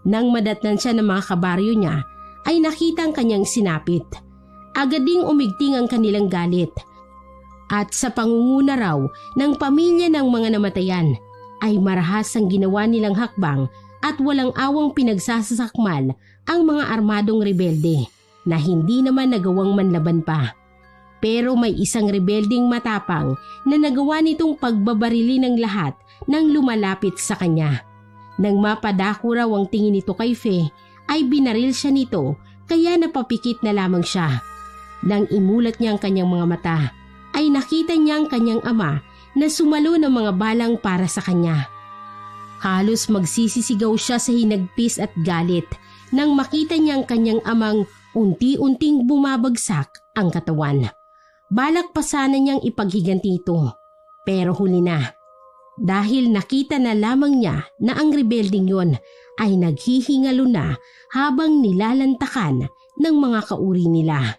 Nang madatnan siya ng mga kabaryo niya, ay nakita ang kanyang sinapit. Agad ding umigting ang kanilang galit. At sa pangunguna raw ng pamilya ng mga namatayan, ay marahas ang ginawa nilang hakbang at walang awang pinagsasakmal ang mga armadong rebelde na hindi naman nagawang manlaban pa. Pero may isang rebeldeng matapang na nagawa nitong pagbabarili ng lahat nang lumalapit sa kanya. Nang mapadako raw ang tingin nito kay Fe, ay binaril siya nito kaya napapikit na lamang siya. Nang imulat niya ang kanyang mga mata, ay nakita niya ang kanyang ama na sumalo ng mga balang para sa kanya. Halos magsisisigaw siya sa hinagpis at galit nang makita niya ang kanyang amang unti-unting bumabagsak ang katawan. Balak pa sana niyang ipaghiganti ito, pero huli na. Dahil nakita na lamang niya na ang rebelding yon ay naghihingalo na habang nilalantakan ng mga kauri nila.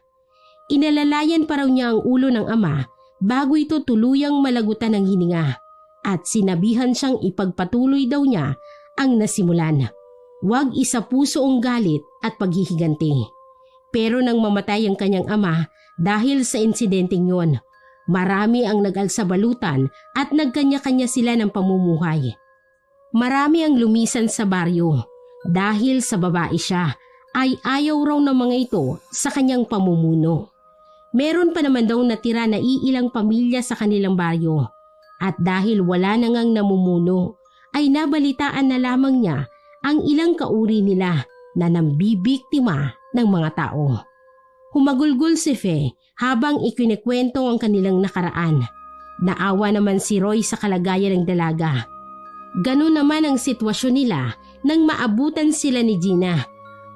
Inalalayan pa raw niya ang ulo ng ama bago ito tuluyang malagutan ng hininga at sinabihan siyang ipagpatuloy daw niya ang nasimulan. Huwag isa puso ang galit at paghihiganti. Pero nang mamatay ang kanyang ama dahil sa insidenteng yon, marami ang nag-alsabalutan at nagkanya-kanya sila ng pamumuhay. Marami ang lumisan sa baryo dahil sa babae siya ay ayaw raw ng mga ito sa kanyang pamumuno. Meron pa naman daw natira na iilang pamilya sa kanilang baryo at dahil wala na ngang namumuno ay nabalitaan na lamang niya ang ilang kauri nila na nambibiktima ng mga tao. Humagulgol si Fe habang ikinikwento ang kanilang nakaraan. Naawa naman si Roy sa kalagayan ng dalaga. Ganun naman ang sitwasyon nila nang maabutan sila ni Gina,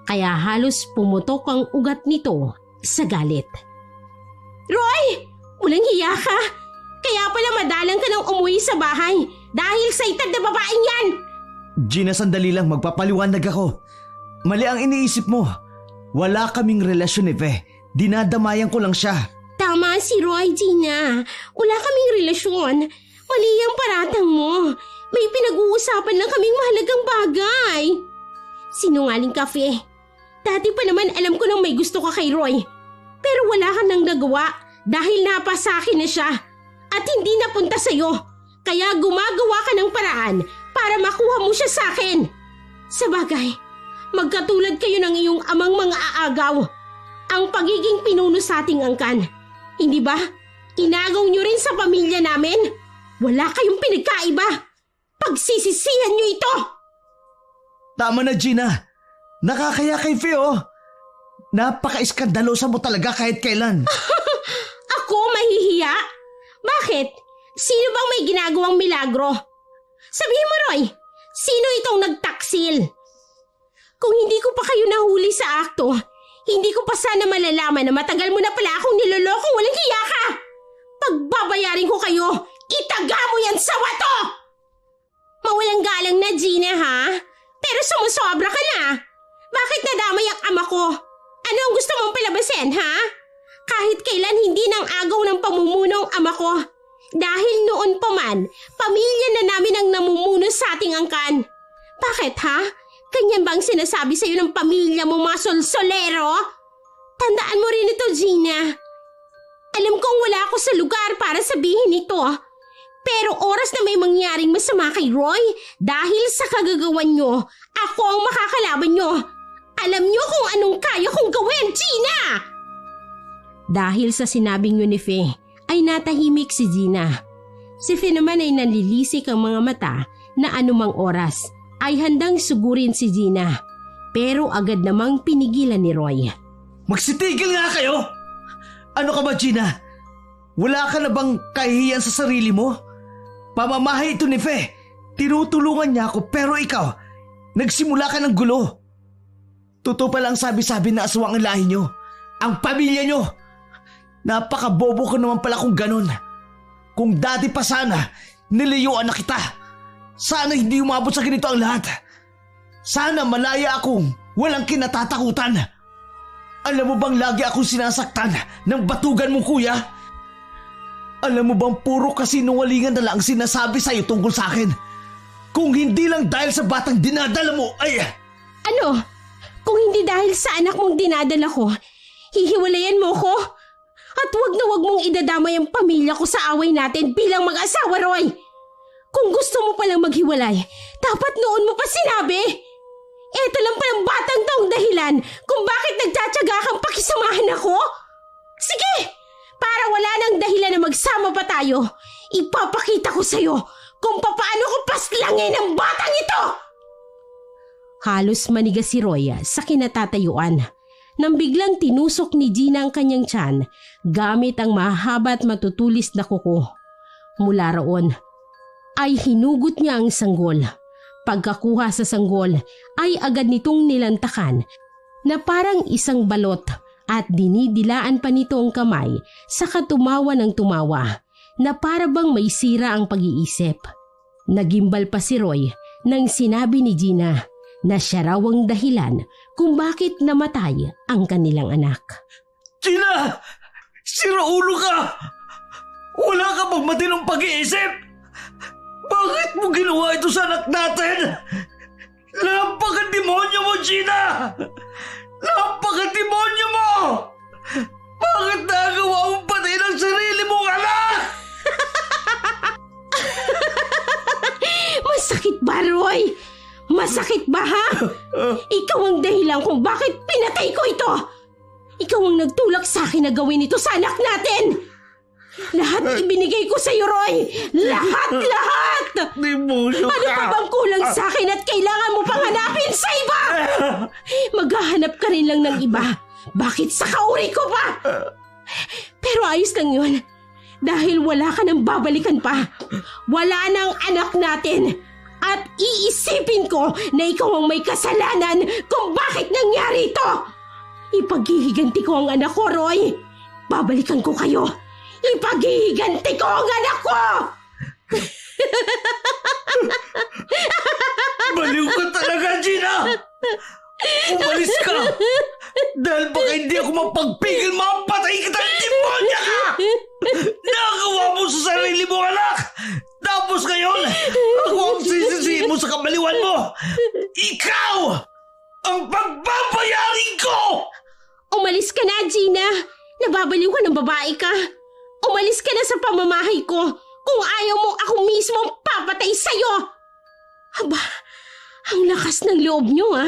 kaya halos pumutok ang ugat nito sa galit. Roy! Walang hiya ka! Kaya pala madalang ka nang umuwi sa bahay dahil sa itad na babaeng yan! Gina, sandali lang, magpapaliwanag ako. Mali ang iniisip mo. Wala kaming relasyon ni Fe. Dinadamayan ko lang siya. Tama si Roy, Gina. Wala kaming relasyon. Mali ang paratang mo. May pinag-uusapan lang kaming mahalagang bagay. Sinungaling ka, Fe. Dati pa naman alam ko nang may gusto ka kay Roy. Pero wala ka nang nagawa dahil napasakin na siya at hindi napunta sa'yo. Kaya gumagawa ka ng paraan para makuha mo siya sa akin. Sabagay, magkatulad kayo ng iyong amang mga aagaw. Ang pagiging pinuno sa ating angkan. Hindi ba? Inagaw niyo rin sa pamilya namin. Wala kayong pinagkaiba. Pagsisisihan niyo ito. Tama na, Gina. Nakakaya kay Fe, oh. Napaka-iskandalosa mo talaga kahit kailan. Ako mahihiya? Bakit? Sino bang may ginagawang milagro? Sabihin mo, Roy, sino itong nagtaksil? Kung hindi ko pa kayo nahuli sa akto, hindi ko pa sana malalaman na matagal mo na pala akong niloloko, walang hiya ka! Pagbabayarin ko kayo, itaga mo yan sa wato! Mawalang galang na, Gina, ha? Pero sumusobra ka na. Bakit nadamay ang ama ko? Ano ang gusto mong palabasin, ha? Kahit kailan hindi nang agaw ng pamumuno ang ama ko. Dahil noon pa man, pamilya na namin ang namumuno sa ating angkan. Bakit, ha? Ganyan bang sinasabi sa'yo ng pamilya mo, mga solsolero? Tandaan mo rin ito, Gina. Alam kong wala ako sa lugar para sabihin ito. Pero oras na may mangyaring masama kay Roy, dahil sa kagagawan nyo, ako ang makakalaban nyo. Alam nyo kung anong kaya kong gawin, Gina! Dahil sa sinabing yun ni Fe, ay natahimik si Gina. Si Fe naman ay nanlilisik ang mga mata na anumang oras ay handang sugurin si Gina. Pero agad namang pinigilan ni Roy. Magsitigil nga kayo! Ano ka ba, Gina? Wala ka na bang kahihiyan sa sarili mo? Pamamahay ito ni Fe. Tinutulungan niya ako pero ikaw, nagsimula ka ng gulo. Totoo pa lang sabi-sabi na aswang ang lahi niyo. Ang pamilya niyo. Napakabobo ko naman pala kung ganun. Kung dati pa sana, nilayuan na kita. Sana hindi umabot sa ganito ang lahat. Sana malaya akong walang kinatatakutan. Alam mo bang lagi akong sinasaktan ng batugan mong kuya? Alam mo bang puro kasinungalingan na lang ang sinasabi sa'yo tungkol sa akin? Kung hindi lang dahil sa batang dinadala mo, ay... Ano? Kung hindi dahil sa anak mong dinadala ko, hihiwalayan mo ko? At wag na wag mong idadamay ang pamilya ko sa away natin bilang mag-asawa, Roy. Kung gusto mo palang maghiwalay, dapat noon mo pa sinabi. Eto lang palang batang taong dahilan kung bakit nagtsatsaga kang pakisamahan ako. Sige, para wala nang dahilan na magsama pa tayo, ipapakita ko sa'yo kung paano ko paslangin ang batang ito. Halos manigas si Roy sa kinatatayuan nang biglang tinusok ni Gina ang kanyang tiyan gamit ang mahaba at matutulis na kuko. Mula roon ay hinugot niya ang sanggol. Pagkakuha sa sanggol ay agad nitong nilantakan na parang isang balot at dinidilaan pa nito ang kamay sa katumawa ng tumawa na para bang may sira ang pag-iisip. Nagimbal pa si Roy nang sinabi ni Gina na siya raw ang dahilan kung bakit namatay ang kanilang anak. Gina! Siraulo ka! Wala ka bang matinong pag-iisip? Bakit mo ginawa ito sa anak natin? Napaka-demonyo mo, Gina! Napaka-demonyo mo! Bakit nagawa mong patayin ang sarili mong anak? Masakit ba, Roy? Masakit ba, ha? Ikaw ang dahilan kung bakit pinatay ko ito. Ikaw ang nagtulak sa akin na gawin ito sa anak natin. Lahat ibinigay ko sa'yo, Roy. Lahat! Demonyo ka! Ano pa bang kulang sa akin at kailangan mo pang hanapin sa iba? Maghahanap ka rin lang ng iba. Bakit sa kauri ko pa? Pero ayos lang yun. Dahil wala ka nang babalikan pa. Wala nang anak natin. At iisipin ko na ikaw ang may kasalanan kung bakit nangyari ito. Ipaghihiganti ko ang anak ko, Roy. Babalikan ko kayo. Ipaghihiganti ko ang anak ko! Baliw ka talaga, Gina! Umalis ka! Dahil baka hindi ako mapagpigil, mapatay kita ng demonya ka! Nagawa mo sa sarili mo, anak! Tapos ngayon, ako ang sisisihin mo sa kabaliwan mo! Ikaw! Ang pagbabayarin ko! Umalis ka na, Gina! Nababaliw ka ng babae ka! Umalis ka na sa pamamahay ko kung ayaw mong ako mismo ang papatay sa'yo! Aba, ang lakas ng loob nyo, ha?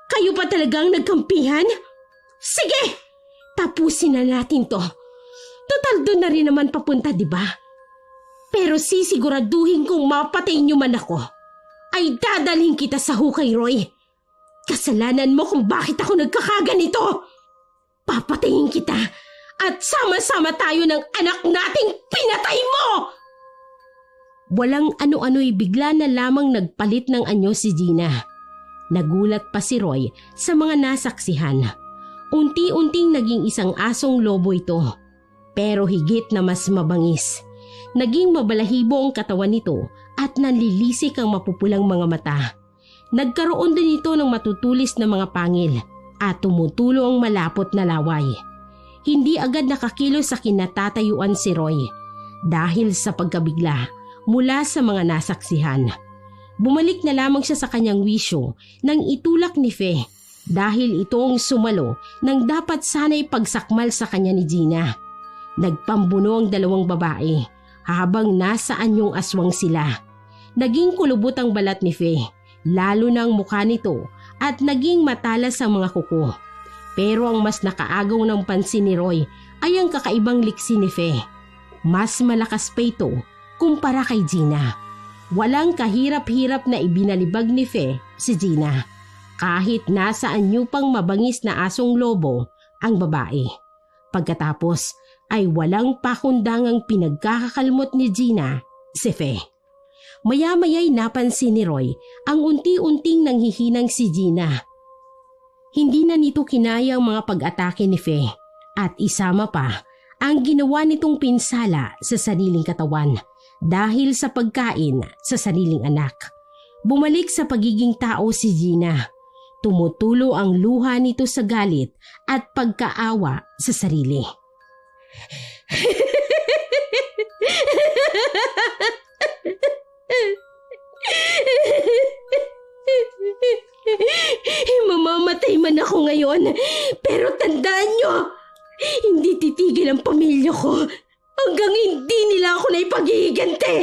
Kayo pa talagang nagkampihan? Sige, tapusin na natin to. Total doon na rin naman papunta, di ba? Pero sisiguraduhin kung mapatay nyo man ako, ay dadalhin kita sa hukay, Roy. Kasalanan mo kung bakit ako nagkakaganito. Papatayin kita at sama-sama tayo ng anak nating pinatay mo! Walang ano-ano'y bigla na lamang nagpalit ng anyo si Gina. Nagulat pa si Roy sa mga nasaksihan. Unti-unting naging isang asong lobo ito. Pero higit na mas mabangis. Naging mabalahibo ang katawan nito at nanlilisik ang mapupulang mga mata. Nagkaroon din ito ng matutulis na mga pangil at tumutulo ang malapot na laway. Hindi agad nakakilos sa kinatatayuan si Roy dahil sa pagkabigla mula sa mga nasaksihan. Bumalik na lamang siya sa kanyang wisyo nang itulak ni Fe dahil ito ang sumalo nang dapat sana'y pagsakmal sa kanya ni Gina. Nagpambuno ang dalawang babae habang nasa anyong aswang sila. Naging kulubot ang balat ni Fe, lalo na ang mukha nito at naging matalas ang mga kuko. Pero ang mas nakaagaw ng pansin ni Roy ay ang kakaibang liksi ni Fe. Mas malakas pa ito kumpara kay Gina. Walang kahirap-hirap na ibinalibag ni Fe si Gina. Kahit nasa anyo pang mabangis na asong lobo ang babae. Pagkatapos ay walang pakundangang pinagkakakalmot ni Gina si Fe. Maya-maya'y napansin ni Roy ang unti-unting nanghihinang si Gina. Hindi na nito kinaya ang mga pag-atake ni Fe at isama pa ang ginawa nitong pinsala sa sariling katawan dahil sa pagkain sa sariling anak. Bumalik sa pagiging tao si Gina. Tumutulo ang luha nito sa galit at pagkaawa sa sarili. Mamamatay man ako ngayon, pero tandaan nyo, hindi titigil ang pamilya ko hanggang hindi nila ako naipaghihiganti.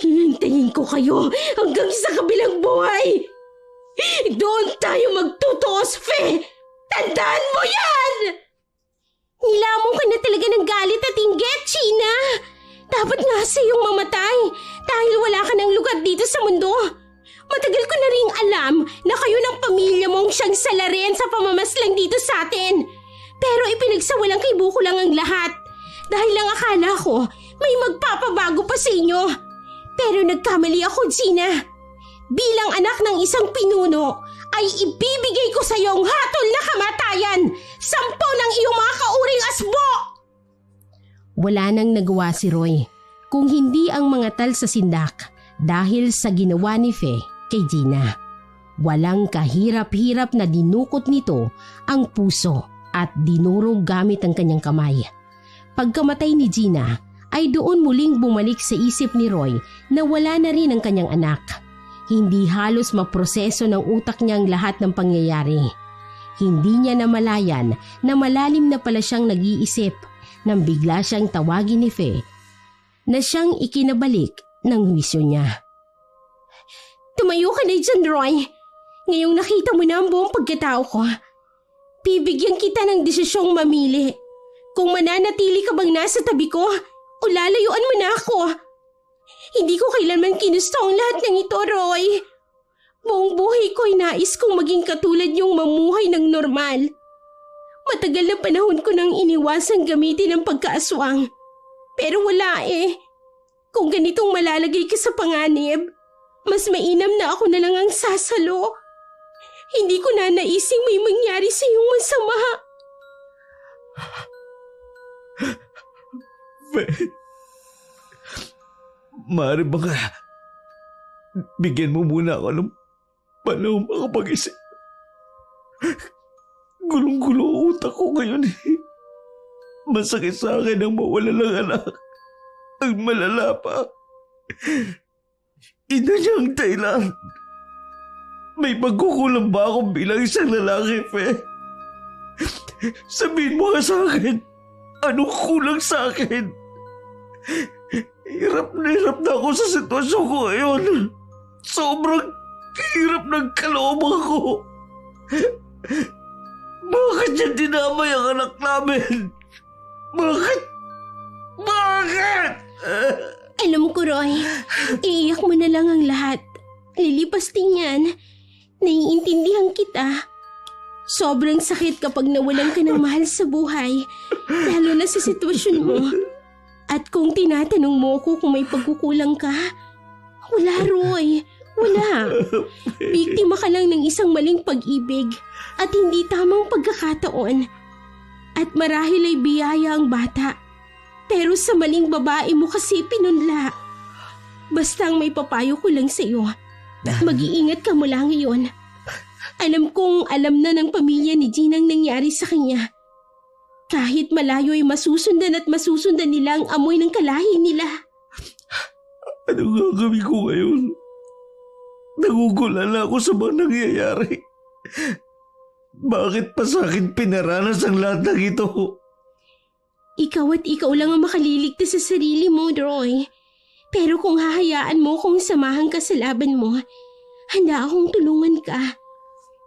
Hihintayin ko kayo hanggang sa kabilang buhay. Doon tayo magtutuos, Fe! Tandaan mo yan! Nilamon ka na talaga ng galit at inggit, Gina. Dapat nga sa iyong mamatay dahil wala ka ng lugar dito sa mundo. Matagal ko na ring alam na kayo ng pamilya mong siyang salarin sa pamamaslang dito sa atin. Pero ipinagsawalang kay Buko lang ang lahat dahil lang akala ko may magpapabago pa sa inyo. Pero nagkamali ako, Gina. Bilang anak ng isang pinuno ay ibibigay ko sa iyo ang hatol na kamatayan. 10 ng iyong mga kauring asbo! Wala nang nagawa si Roy kung hindi ang mga tal sa sindak dahil sa ginawa ni Fe kay Gina. Walang kahirap-hirap na dinukot nito ang puso at dinurog gamit ang kanyang kamay. Pagkamatay ni Gina ay doon muling bumalik sa isip ni Roy na wala na rin ang kanyang anak. Hindi halos maproseso ng utak niya ang lahat ng pangyayari. Hindi niya namalayan na malalim na pala siyang nag-iisip nang bigla siyang tawagin ni Fe na siyang ikinabalik ng wisyo niya. Tumayo ka na dyan, Roy. Ngayong nakita mo na ang buong pagkatao ko, bibigyan kita ng desisyong mamili. Kung mananatili ka bang nasa tabi ko o lalayuan mo na ako. Hindi ko kailanman kinusto ang lahat ng ito, Roy. Buong buhay ko'y nais kong maging katulad niyong mamuhay ng normal. Matagal na panahon ko nang iniwasang gamitin ang pagkaaswang. Pero wala eh. Kung ganitong malalagay ka sa panganib, mas mainam na ako na lang ang sasalo. Hindi ko na naising may mangyari sa iyong masama. Maaari ba ka? Bigyan mo muna ako ng panahon makapag-isip. Gulong-gulo ang utak ko ngayon eh. Masakit sa akin ang mawala ng anak. Ang malala pa. Ina niya ang dahilan. May pagkukulang ba ako bilang isang lalaki, Fe? Sabihin mo nga sa akin, anong kulang sa akin? Hirap na ako sa sitwasyon ko ngayon. Sobrang hirap ng kalooban ko. Bakit niya dinamay ang anak namin? Bakit? Alam ko, Roy. Iiyak mo na lang ang lahat. Lilipas din yan. Naiintindihan kita. Sobrang sakit kapag nawalan ka ng mahal sa buhay, lalo na sa sitwasyon mo. At kung tinatanong mo ko kung may pagkukulang ka, wala, Roy. Wala. Biktima ka lang ng isang maling pag-ibig at hindi tamang pagkakataon. At marahil ay biyaya ang bata, pero sa maling babae mo kasi pinunla. Basta ang may papayo ko lang sa iyo, mag-iingat ka mula ngayon. Alam kong alam na ng pamilya ni Gina ang nangyari sa kanya. Kahit malayo ay masusundan at masusundan nila ang amoy ng kalahi nila. Ano gagawin ko ngayon? Nagugulala ako sa mga nangyayari. Bakit pa sa akin pinaranas ang lahat ng ito? Ikaw at ikaw lang ang makaliligtas sa sarili mo, Roy. Pero kung hahayaan mo kung samahan ka sa laban mo, handa akong tulungan ka.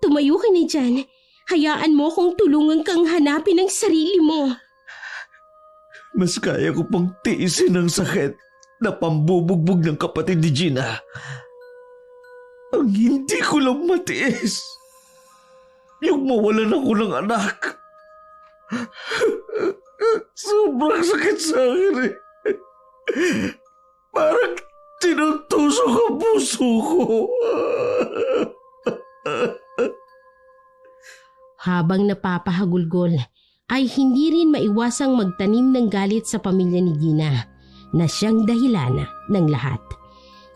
Tumayo ka na dyan. Hayaan mo kung tulungan kang hanapin ang sarili mo. Mas kaya ko pang tiisin ang sakit na pambubugbog ng kapatid ni Gina. Ang hindi ko lang matiis, yung mawalan ako ng anak. Sobrang sakit sa akin eh. Parang tinutusok ang puso ko. Habang napapahagulgol, ay hindi rin maiwasang magtanim ng galit sa pamilya ni Gina na siyang dahilan ng lahat.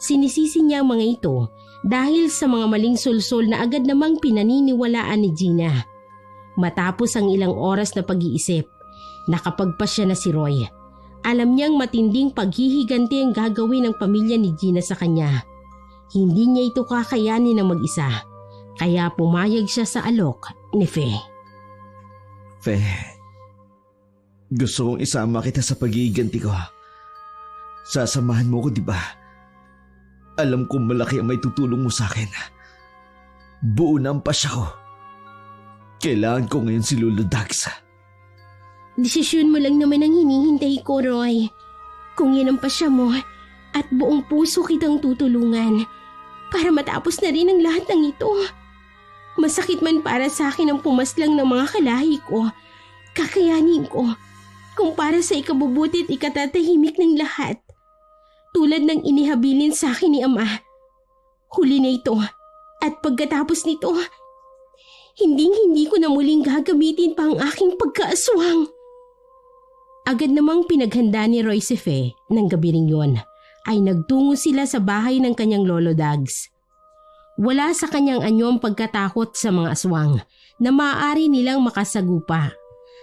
Sinisisi niya ang mga ito dahil sa mga maling sulsol na agad namang pinaniniwalaan ni Gina. Matapos ang ilang oras na pag-iisip, nakapagpasya na si Roy. Alam niyang matinding paghihiganti ang gagawin ng pamilya ni Gina sa kanya. Hindi niya ito kakayanin ng mag-isa, kaya pumayag siya sa alok ni Faye. Faye, gusto kong isama kita sa paghihiganti ko. Sasamahan mo ko, di ba? Alam kong malaki ang may tutulong mo sa akin. Buo na ang pasya ko. Kailangan ko ngayon si Lolo Dax. Desisyon mo lang naman ang hinihintay ko, Roy. Kung yan ang pasya mo at buong puso kitang tutulungan para matapos na rin ang lahat ng ito. Masakit man para sa akin ang pumaslang ng mga kalahi ko, kakayanin ko. Kung para sa ikabubuti at ikatatahimik ng lahat. Tulad ng inihabilin sa akin ni Ama. Huli na ito at pagkatapos nito, hindi ko na muling gagamitin pa ang aking pagkaaswang. Agad namang pinaghanda ni Roy si Faye ng gabi ring yun ay nagtungo sila sa bahay ng kanyang lolo Dags. Wala sa kanyang anyo ang pagkatakot sa mga aswang na maaari nilang makasagupa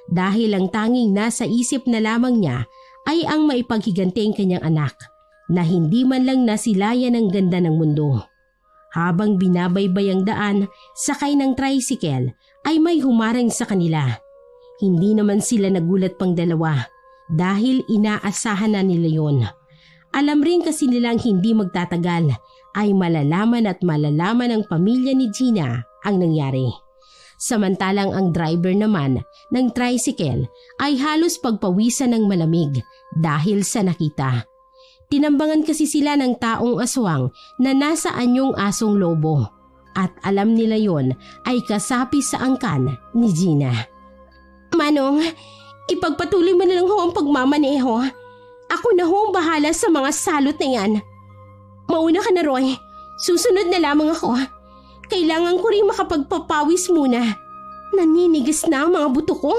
dahil ang tanging nasa isip na lamang niya ay ang maipaghiganti ang kanyang anak na hindi man lang nasilayan ang ganda ng mundo. Habang binabaybay ang daan, sakay ng tricycle ay may humarang sa kanila. Hindi naman sila nagulat pang dalawa dahil inaasahan na nila yon. Alam rin kasi nilang hindi magtatagal ay malalaman ng pamilya ni Gina ang nangyari. Samantalang ang driver naman ng tricycle ay halos pagpawisan ng malamig dahil sa nakita. Tinambangan kasi sila ng taong aswang na nasa anyong asong lobo at alam nila yon ay kasapi sa angkan ni Gina. Manong, ipagpatuloy mo na lang ho ang pagmamaneho. Ako na ho ang bahala sa mga salot na yan. Mauna ka na, Roy. Susunod na lamang ako. Kailangan ko rin makapagpapawis muna. Naninigas na ang mga buto ko.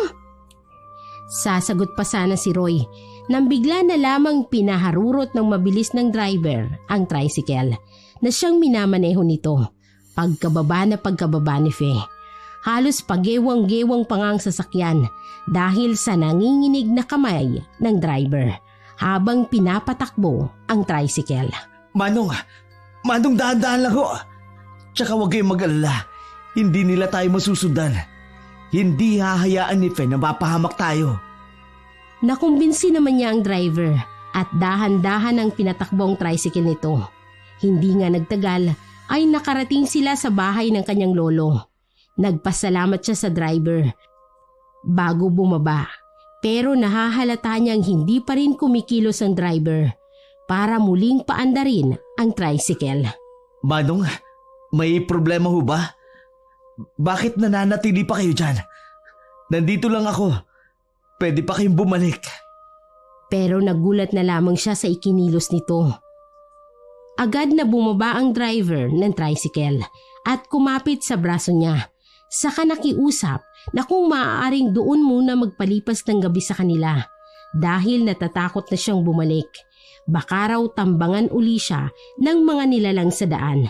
Sasagot pa sana si Roy nang bigla na lamang pinaharurot ng mabilis ng driver ang tricycle na siyang minamaneho nito. Pagkababa ni Faye. Halos pagewang-gewang pa nga ang sasakyan dahil sa nanginginig na kamay ng driver habang pinapatakbo ang tricycle. Manong, dahan-dahan lang ho. Tsaka huwag kayong mag-alala. Hindi nila tayo masusundan. Hindi hahayaan ni Faye na mapahamak tayo. Nakumbinsi naman niya ang driver at dahan-dahan ang pinatakbong tricycle nito. Hindi nga nagtagal ay nakarating sila sa bahay ng kanyang lolo. Nagpasalamat siya sa driver bago bumaba, pero nahahalata niyang hindi pa rin kumikilos ang driver para muling paandarin ang tricycle. Manong, may problema ho ba? Bakit nananatili pa kayo dyan? Nandito lang ako. Pwede pa kayong bumalik. Pero nagulat na lamang siya sa ikinilos nito. Agad na bumaba ang driver ng tricycle at kumapit sa braso niya. Saka nakiusap na kung maaaring doon muna magpalipas ng gabi sa kanila dahil natatakot na siyang bumalik. Baka raw tambangan uli siya ng mga nilalang sa daan.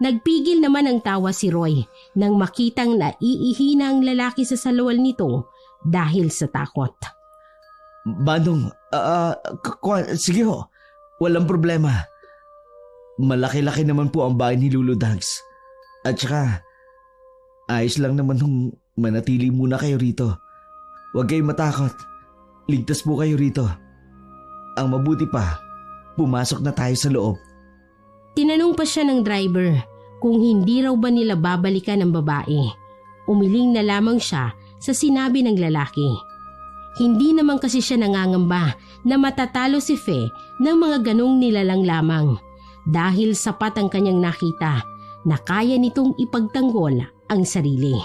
Nagpigil naman ang tawa si Roy nang makitang naiihina ang lalaki sa salwal nito dahil sa takot. Manong, sige ho, walang problema. Malaki-laki naman po ang bahay ni Lolo Dags. At saka, ayos lang naman nung manatili muna kayo rito. Huwag kayong matakot. Ligtas po kayo rito. Ang mabuti pa, pumasok na tayo sa loob. Tinanong pa siya ng driver kung hindi raw ba nila babalikan ang babae. Umiling na lamang siya sa sinabi ng lalaki. Hindi naman kasi siya nangangamba na matatalo si Fe ng mga ganong nilalang lamang dahil sapat ang kanyang nakita na kaya nitong ipagtanggol ang sarili.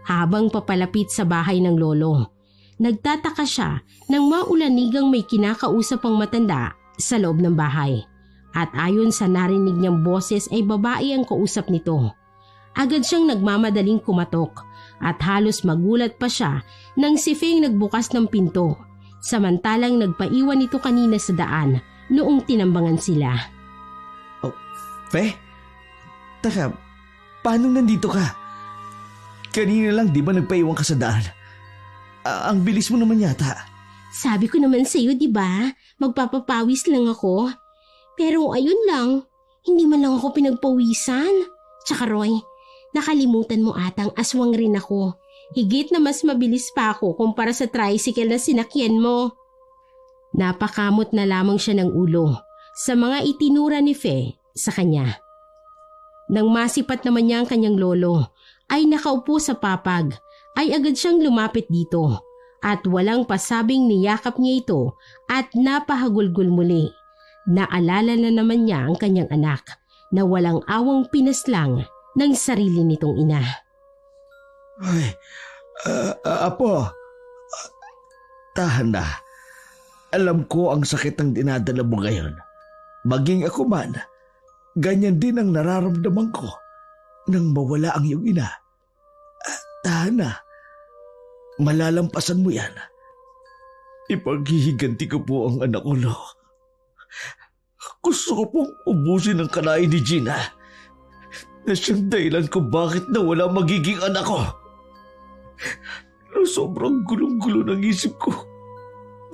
Habang papalapit sa bahay ng lolo, nagtataka siya nang maulanigang may kinakausap ang matanda sa loob ng bahay. At ayon sa narinig niyang boses ay babae ang kausap nito. Agad siyang nagmamadaling kumatok at halos magulat pa siya nang si Feng nagbukas ng pinto. Samantalang nagpaiwan ito kanina sa daan noong tinambangan sila. Oh, Fe? Taka, paano nandito ka? Kanina lang di ba nagpaiwan ka sa daan? Ang bilis mo naman yata. Sabi ko naman sa'yo, di ba? Magpapapawis lang ako. Pero ayun lang, hindi man lang ako pinagpawisan. Tsaka Roy, nakalimutan mo atang aswang rin ako. Higit na mas mabilis pa ako kumpara sa tricycle na sinakyan mo. Napakamot na lamang siya ng ulo sa mga itinura ni Fe sa kanya. Nang masipat naman niya ang kanyang lolo ay nakaupo sa papag ay agad siyang lumapit dito at walang pasabing niyakap niya ito at napahagulgol muli. Naalala na naman niya ang kanyang anak na walang awang pinaslang ng sarili nitong ina. Ay, Apo, tahan na. Alam ko ang sakit ng dinadala mo ngayon. Maging ako man, ganyan din ang nararamdaman ko nang mawala ang iyong ina. Tahan na. Malalampasan mo yan. Ipaghihiganti ko po ang anak ko, Lo. Gusto ko pong ubusin ang kalain ni Gina na siyang dahilan kung bakit nawala magiging anak ko. Sobrang gulong-gulo ng isip ko.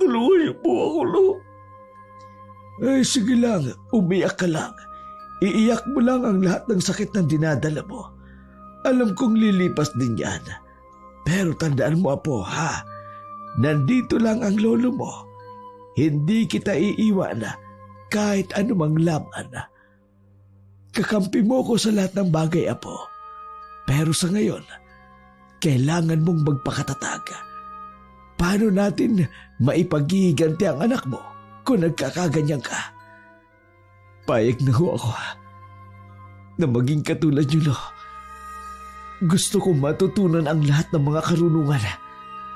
Dalawa po ako, Lo. Ay, sige lang. Umiyak ka lang. Iiyak mo lang ang lahat ng sakit ng dinadala mo. Alam kong lilipas din yan. Pero tandaan mo, Apo, ha? Nandito lang ang lolo mo. Hindi kita iiwan kahit anumang laban. Kakampi mo ko sa lahat ng bagay, Apo. Pero sa ngayon, kailangan mong magpakatatag. Paano natin maipaghihiganti ang anak mo kung nagkakaganyan ka? Payag na ho ako na maging katulad niyo, Lo. Gusto kong matutunan ang lahat ng mga karunungan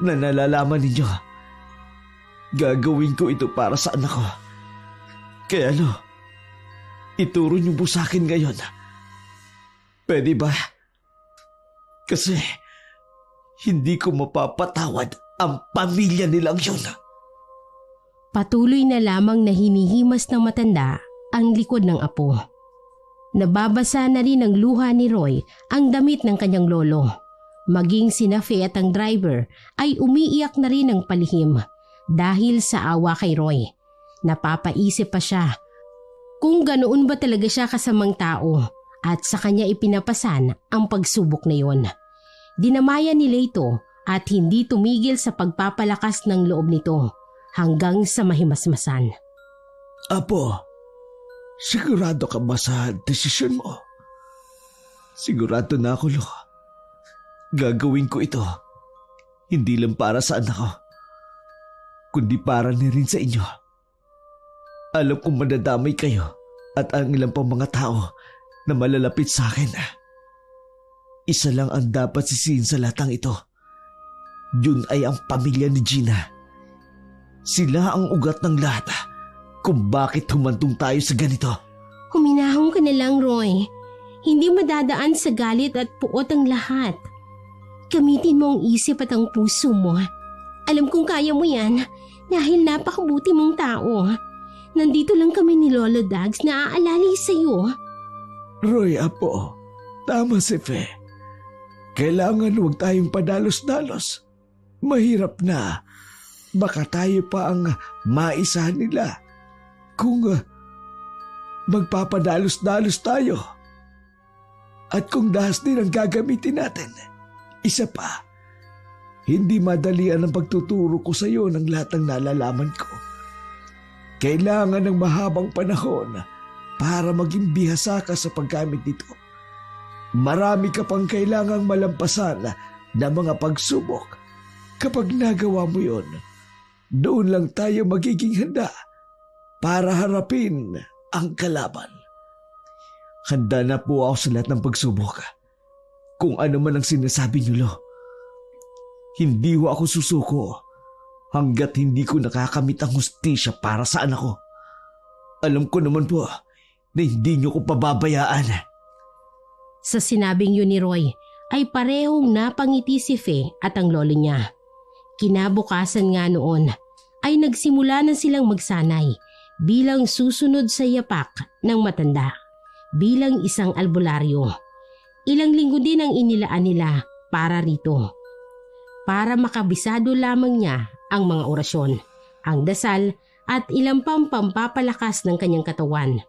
na nalalaman ninyo. Gagawin ko ito para sa anak ko. Kaya, Lo, ituro niyo po sa akin ngayon. Pwede ba? Kasi hindi ko mapapatawad ang pamilya nilang yun. Patuloy na lamang na hinihimas ng matanda ang likod ng apo. Nababasa na rin ng luha ni Roy ang damit ng kanyang lolo. Maging sina Fe at ang driver ay umiiyak na rin ng palihim dahil sa awa kay Roy. Napapaisip pa siya kung ganoon ba talaga siya kasamang tao at sa kanya ipinapasan ang pagsubok na yon. Dinamayan nila ito at hindi tumigil sa pagpapalakas ng loob nito hanggang sa mahimasmasan. Apo, sigurado ka ba sa desisyon mo? Sigurado na ako, Lo. Gagawin ko ito. Hindi lang para sa anak ko, kundi para na rin sa inyo. Alam kong madadamay kayo at ang ilang pang mga tao na malalapit sa akin. Isa lang ang dapat sisihin sa latang ito. Yun ay ang pamilya ni Gina. Sila ang ugat ng lahat kung bakit humantong tayo sa ganito. Huminahon ka na lang, Roy. Hindi madadaan sa galit at puot ang lahat. Gamitin mo ang isip at ang puso mo. Alam kong kaya mo yan dahil napakabuti mong tao. Nandito lang kami ni Lolo Dags na aalalay sa'yo. Roy, apo, tama si Fe. Kailangan huwag tayong padalos-dalos. Mahirap na. Baka tayo pa ang maisahan nila kung magpapadalos-dalos tayo. At kung dahas din ang gagamitin natin, isa pa, hindi madalian ang pagtuturo ko sa iyo ng lahat ng nalalaman ko. Kailangan ng mahabang panahon para maging bihasa ka sa paggamit nito. Marami ka pang kailangang malampasan na mga pagsubok. Kapag nagawa mo yon, doon lang tayo magiging handa para harapin ang kalaban. Handa na po ako sa lahat ng pagsubok. Kung ano man ang sinasabi niyo, Lo. Hindi ho ako susuko hanggat hindi ko nakakamit ang hustisya para sa anak ko. Alam ko naman po na hindi niyo ko pababayaan. Sa sinabing yun ni Roy ay parehong napangiti si Fe at ang lolo niya. Kinabukasan nga noon ay nagsimula na silang magsanay bilang susunod sa yapak ng matanda bilang isang albularyo. Ilang linggo din ang inilaan nila para rito. Para makabisado lamang niya ang mga orasyon, ang dasal at ilang pampapalakas ng kanyang katawan.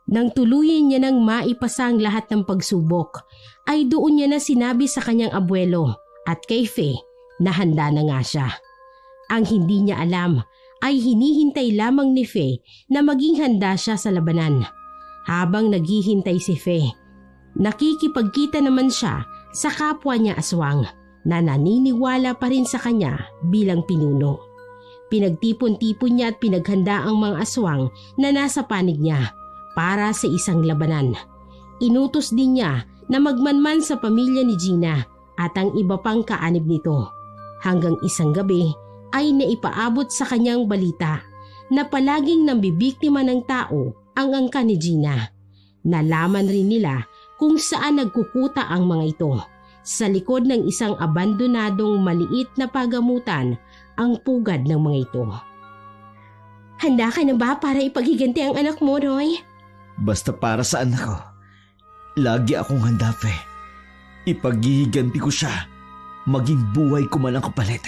Nang tuluyin niya nang maipasa ang lahat ng pagsubok, ay doon niya na sinabi sa kanyang abuelo at kay Fe na handa na nga siya. Ang hindi niya alam ay hinihintay lamang ni Fe na maging handa siya sa labanan. Habang naghihintay si Fe, nakikipagkita naman siya sa kapwa niya aswang na naniniwala pa rin sa kanya bilang pinuno. Pinagtipon-tipon niya at pinaghanda ang mga aswang na nasa panig niya para sa isang labanan. Inutos din niya na magmanman sa pamilya ni Gina at ang iba pang kaanib nito. Hanggang isang gabi ay naipaabot sa kanyang balita na palaging nambibiktima ng tao ang angka ni Gina. Nalaman rin nila kung saan nagkukuta ang mga ito. Sa likod ng isang abandonadong maliit na pagamutan ang pugad ng mga ito. Handa ka na ba para ipaghiganti ang anak mo, Roy? Basta para sa anak ko, lagi akong handa, Fe. Ipaghihiganti ko siya, maging buhay ko man ang kapalit.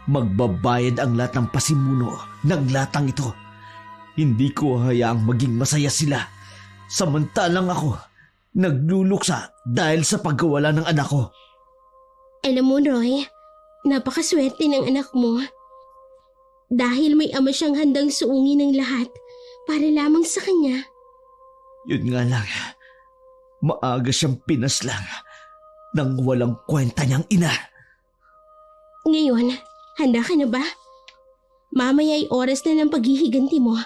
Magbabayad ang lahat ng pasimuno ng latang ito. Hindi ko hayaang maging masaya sila, samantalang ako nagluluksa dahil sa pagkawala ng anak ko. Alam mo, Roy, napakaswerte ng anak mo. Dahil may ama siyang handang suungin ng lahat para lamang sa kanya. Yun nga lang, maaga siyang pinaslang nang walang kwenta niyang ina. Ngayon, handa ka na ba? Mamaya ay oras na ng paghihiganti mo.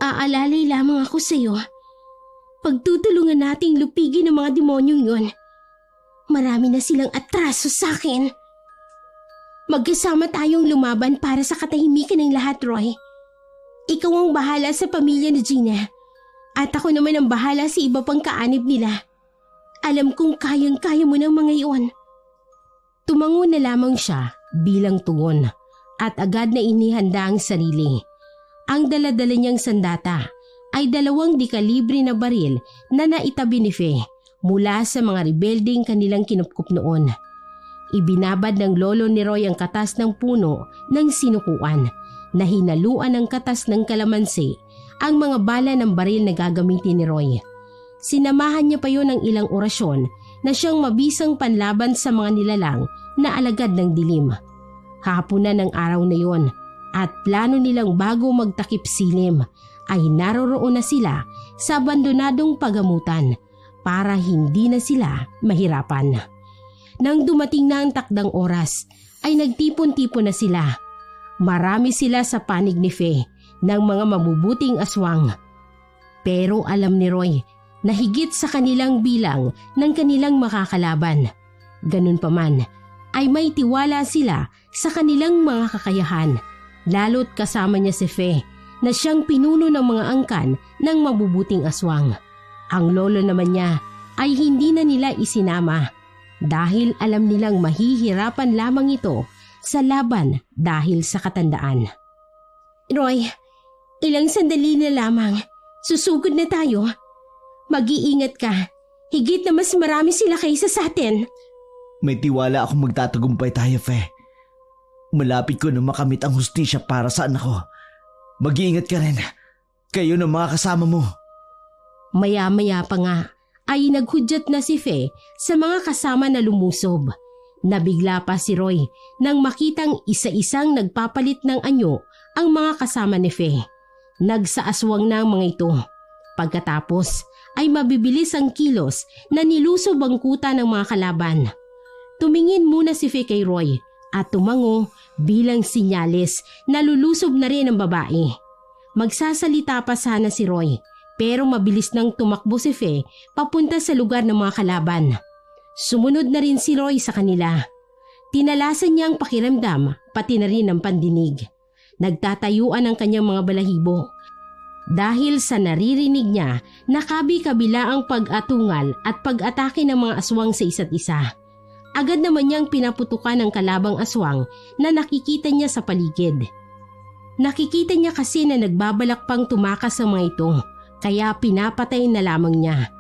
Aalalay lamang ako sa iyo. Pagtutulungan nating lupigin ang mga demonyong yon. Marami na silang atraso sa akin. Magkasama tayong lumaban para sa katahimikan ng lahat, Roy. Ikaw ang bahala sa pamilya ni Gina. At ako naman ang bahala sa iba pang kaanib nila. Alam kong kayang-kaya mo ng mga iyon. Tumango na lamang siya bilang tugon at agad na inihanda ang sarili. Ang dala-dala niyang sandata ay 2 dekalibre na baril na naitabi ni Fe mula sa mga rebelding kanilang kinupkup noon. Ibinabad ng lolo ni Roy ang katas ng puno ng sinukuan na hinaluan ng katas ng kalamansi ang mga bala ng baril na gagamitin ni Roy. Sinamahan niya pa yon ng ilang orasyon na siyang mabisang panlaban sa mga nilalang na alagad ng dilim. Hapunan ng araw na yon at plano nilang bago magtakip silim ay naroroon na sila sa abandonadong pagamutan para hindi na sila mahirapan. Nang dumating na ang takdang oras ay nagtipon-tipon na sila. Marami sila sa panig ni Fe ng mga mabubuting aswang. Pero alam ni Roy na higit sa kanilang bilang ng kanilang makakalaban. Ganun pa man, ay may tiwala sila sa kanilang mga kakayahan, lalo't kasama niya si Fe na siyang pinuno ng mga angkan ng mabubuting aswang. Ang lolo naman niya ay hindi na nila isinama dahil alam nilang mahihirapan lamang ito sa laban dahil sa katandaan. Roy, ilang sandali na lamang, susugod na tayo. Mag-iingat ka, higit na mas marami sila kaysa sa atin. May tiwala akong magtatagumpay tayo, Fe. Malapit ko na makamit ang hustisya para sa anak ko. Mag-iingat ka rin. Kayo na mga kasama mo. Maya-maya pa nga ay naghudyat na si Fe sa mga kasama na lumusob. Nabigla pa si Roy nang makitang isa-isang nagpapalit ng anyo ang mga kasama ni Fe. Nagsaaswang na ang mga ito. Pagkatapos ay mabibilis ang kilos na nilusob ang kuta ng mga kalaban. Tumingin muna si Fe kay Roy at tumango bilang sinyales na lulusob na rin ang babae. Magsasalita pa sana si Roy pero mabilis nang tumakbo si Fe papunta sa lugar ng mga kalaban. Sumunod na rin si Roy sa kanila. Tinalasan niya ang pakiramdam pati na rin ang pandinig. Nagtatayuan ang kanyang mga balahibo. Dahil sa naririnig niya na kabi-kabila ang pag-atungal at pag-atake ng mga aswang sa isa't isa. Agad naman niyang pinaputukan ang kalabang aswang na nakikita niya sa paligid. Nakikita niya kasi na nagbabalak pang tumakas sa mga ito, kaya pinapatay na lamang niya.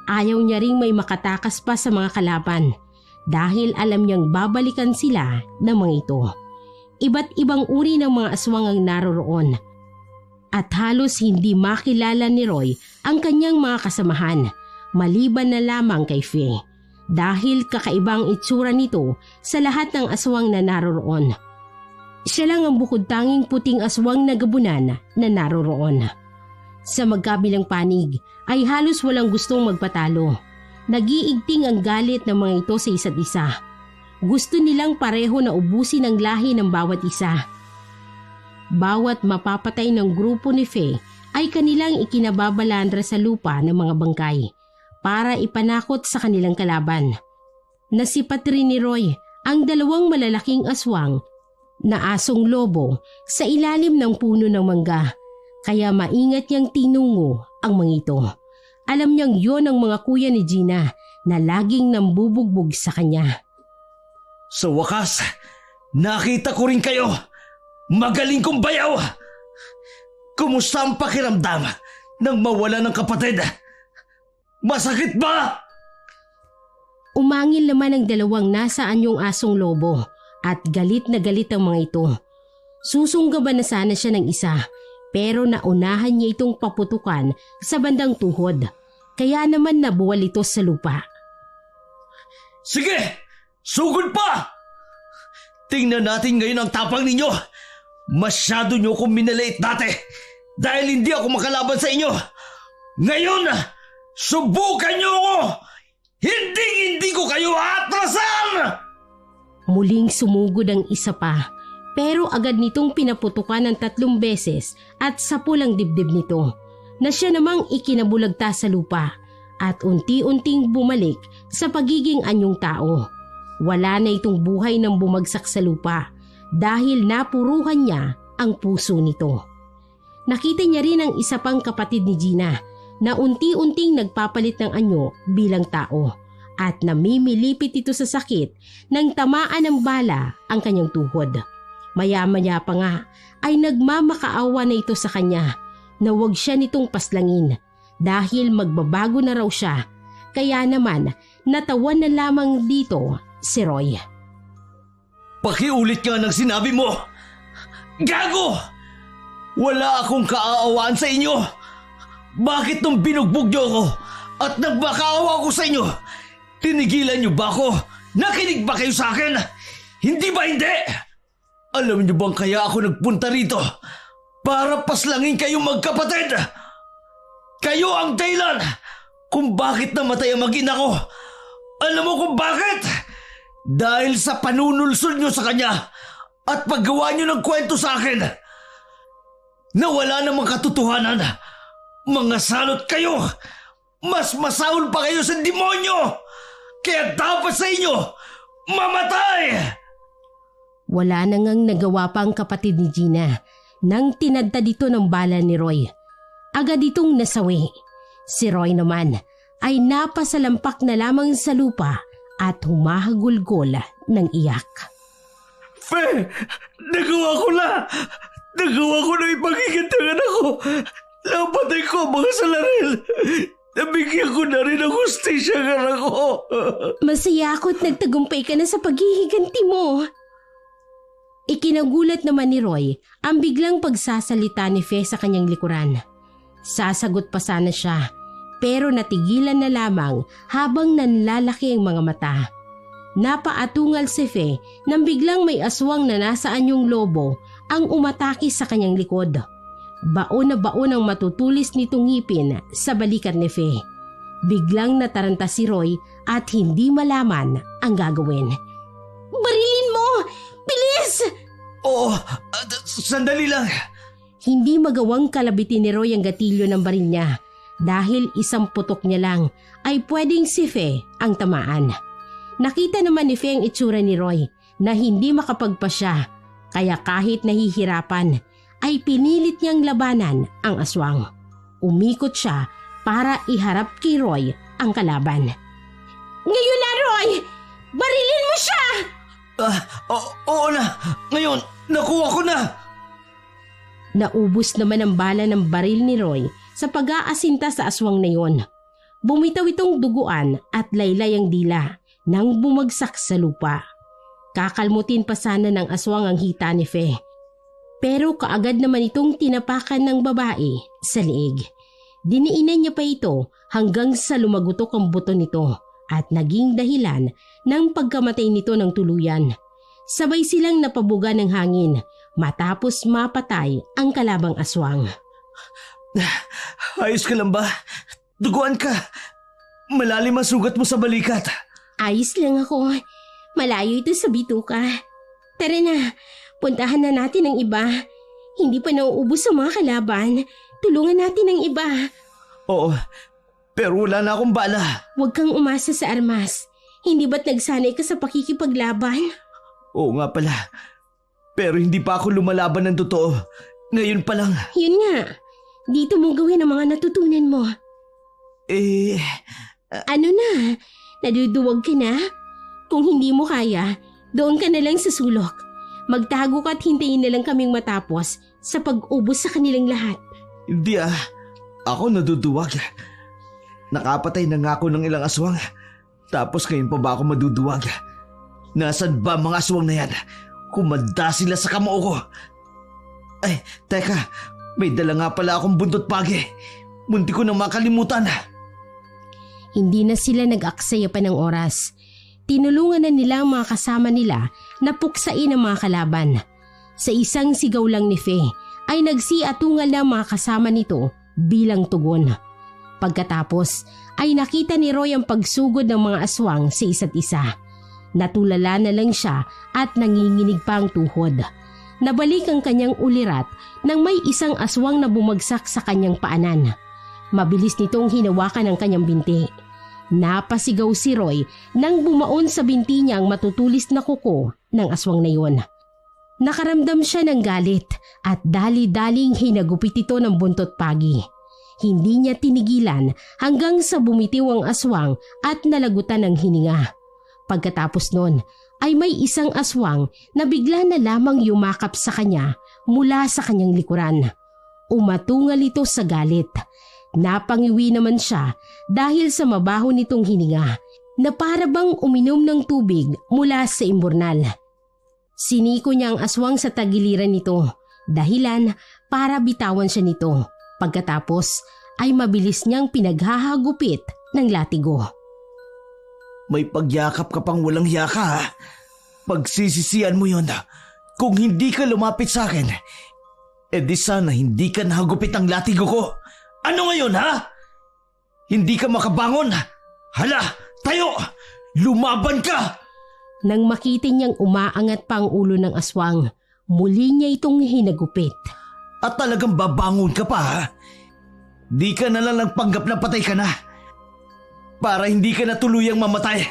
Ayaw niya ring may makatakas pa sa mga kalaban dahil alam niyang babalikan sila ng mga ito. Iba't ibang uri ng mga aswang ang naroroon at halos hindi makilala ni Roy ang kanyang mga kasamahan maliban na lamang kay Fe dahil kakaibang itsura nito sa lahat ng aswang na naroroon. Siya lang ang bukod tanging puting aswang na gabunan na naroroon. Sa magkabilang panig ay halos walang gustong magpatalo. Nag-iigting ang galit ng mga ito sa isa't isa. Gusto nilang pareho na ubusin ang lahi ng bawat isa. Bawat mapapatay ng grupo ni Fe ay kanilang ikinababalandra sa lupa ng mga bangkay para ipanakot sa kanilang kalaban. Nasipat rin ni Roy ang dalawang malalaking aswang na asong lobo sa ilalim ng puno ng mangga, kaya maingat niyang tinungo ang mga ito. Alam niyang yon ang mga kuya ni Gina na laging nambubugbog sa kanya. Sa wakas, nakita ko rin kayo. Magaling kong bayaw. Kumusta ang pakiramdam nang mawala ng kapatid? Masakit ba? Umangil naman ang dalawang nasa anyong asong lobo at galit na galit ang mga ito. Susunggaban na sana siya ng isa pero naunahan niya itong paputukan sa bandang tuhod. Kaya naman nabuwal ito sa lupa. Sige! Sugod pa! Tingnan natin ngayon ang tapang ninyo. Masyado nyo akong minaliit dati dahil hindi ako makalaban sa inyo. Ngayon, subukan nyo ako! Hindi ko kayo atrasan! Muling sumugod ang isa pa pero agad nitong pinaputukan ng 3 beses at sapul ang dibdib nito na siya namang ikinabulagta sa lupa at unti-unting bumalik sa pagiging anyong tao. Wala na itong buhay nang bumagsak sa lupa dahil napuruhan niya ang puso nito. Nakita niya rin ang isa pang kapatid ni Gina na unti-unting nagpapalit ng anyo bilang tao at namimilipit ito sa sakit nang tamaan ng bala ang kanyang tuhod. Maya-maya pa nga ay nagmamakaawa na ito sa kanya na huwag siya nitong paslangin dahil magbabago na raw siya. Kaya naman natawan na lamang dito si Roy. Pakiulit nga ng sinabi mo! Gago! Wala akong kaaawaan sa inyo! Bakit nung binugbog niyo ako at nagmakaawa ko sa inyo, tinigilan niyo ba ako? Nakinig ba kayo sa akin? Hindi ba hindi? Alam niyo bang kaya ako nagpunta rito? Para paslangin kayong magkapatid! Kayo ang dahilan kung bakit namatay ang mag-ina ko! Alam mo kung bakit? Dahil sa panunulsol niyo sa kanya at paggawa niyo ng kwento sa akin na wala namang katotohanan. Mga salot kayo! mas masaol pa kayo sa demonyo! Kaya dapat sa inyo, mamatay! Wala na ngang nagawa pa ang kapatid ni Gina nang tinadta dito ng bala ni Roy. Agad itong nasawi. Si Roy naman ay napasalampak na lamang sa lupa at humahagulgol ng iyak. Fe, nagawa ko na! Nagawa ko na ipagiganti ang anak ko! Napatay ko ang mga salaril! Nabigyan ko na rin ang hustisya ng anak ko! Masaya ako't nagtagumpay ka na sa paghihiganti mo. Ikinagulat naman ni Roy ang biglang pagsasalita ni Fe sa kanyang likuran. Sasagot pa sana siya, pero natigilan na lamang habang nanlalaki ang mga mata. Napaatungal si Fe nang biglang may aswang na nasa anyong lobo ang umatake sa kanyang likod. Baon na baon ang matutulis nitong ngipin sa balikat ni Fe. Biglang nataranta si Roy at hindi malaman ang gagawin. Barilin mo! Bilis! Oo, sandali lang. Hindi magawang kalabitin ni Roy ang gatilyo ng baril niya dahil isang putok niya lang ay pwedeng si Fe ang tamaan. Nakita naman ni Fe ang itsura ni Roy na hindi makapagpasya, kaya kahit nahihirapan ay pinilit niyang labanan ang aswang. Umikot siya para iharap kay Roy ang kalaban. Ngayon na, Roy! Barilin mo siya! Oo na! Ngayon, nakuha ko na! Naubos naman ang bala ng baril ni Roy sa pag-aasinta sa aswang na yon. Bumitaw itong duguan at laylay ang dila nang bumagsak sa lupa. Kakalmutin pa sana ng aswang ang hita ni Fe. Pero kaagad naman itong tinapakan ng babae sa liig. Diniinan niya pa ito hanggang sa lumagutok ang buto nito at naging dahilan ng pagkamatay nito ng tuluyan. Sabay silang napabuga ng hangin matapos mapatay ang kalabang aswang. Ayos ka lang ba? Duguan ka. Malalim ang sugat mo sa balikat. Ayos lang ako. Malayo ito sa bituka. Tara na, puntahan na natin ang iba. Hindi pa nauubos ang mga kalaban. Tulungan natin ang iba. Oo, pero wala na akong bala. Huwag kang umasa sa armas. Hindi ba't nagsanay ka sa pakikipaglaban? Oo nga pala. Pero hindi pa ako lumalaban ng totoo. Ngayon pa lang. Yun nga. Dito mo gawin ang mga natutunan mo. Ano na? Naduduwag ka na? Kung hindi mo kaya, doon ka na lang sa sulok. Magtago ka at hintayin na lang kaming matapos sa pag-ubos sa kanilang lahat. Hindi Ako naduduwag. Nakapatay na nga ako ng ilang aswang. Tapos ngayon pa ba ako maduduwag? Nasaan ba mga aswang na yan? Kumanda sila sa kamao ko. Ay, teka. May dala nga pala akong buntot pagi. Munti ko nang makalimutan. Hindi na sila nag-aksaya pa ng oras. Tinulungan na nila ang mga kasama nila na puksain ang mga kalaban. Sa isang sigaw lang ni Fe ay nagsiatungal na mga kasama nito bilang tugon. Pagkatapos ay nakita ni Roy ang pagsugod ng mga aswang sa isa't isa. Natulala na lang siya at nanginginig pa ang tuhod. Nabalik ang kanyang ulirat nang may isang aswang na bumagsak sa kanyang paanan. Mabilis nitong hinawakan ang kanyang binti. Napasigaw si Roy nang bumaon sa binti niya ang matutulis na kuko ng aswang na yun. Nakaramdam siya ng galit at dali-daling hinagupit ito ng buntot pagi. Hindi niya tinigilan hanggang sa bumitiw ang aswang at nalagutan ng hininga. Pagkatapos nun ay may isang aswang na bigla na lamang yumakap sa kanya mula sa kanyang likuran. Umatungal ito sa galit. Napangiwi naman siya dahil sa mabaho nitong hininga na para bang uminom ng tubig mula sa imburnal. Siniko niya ang aswang sa tagiliran nito, dahilan para bitawan siya nito. Pagkatapos ay mabilis niyang pinaghahagupit ng latigo. May pagyakap ka pang walang yaka ha? Pagsisisihan mo yun. Kung hindi ka lumapit sa akin, edi sana hindi ka nahagupit ang latigo ko. Ano ngayon ha? Hindi ka makabangon? Hala, tayo! Lumaban ka! Nang makita niyang umaangat pa ang ulo ng aswang, muli niya itong hinagupit. At talagang babangon ka pa ha? Di ka na lang nagpanggap na patay ka na. para hindi ka na tuluyang mamatay.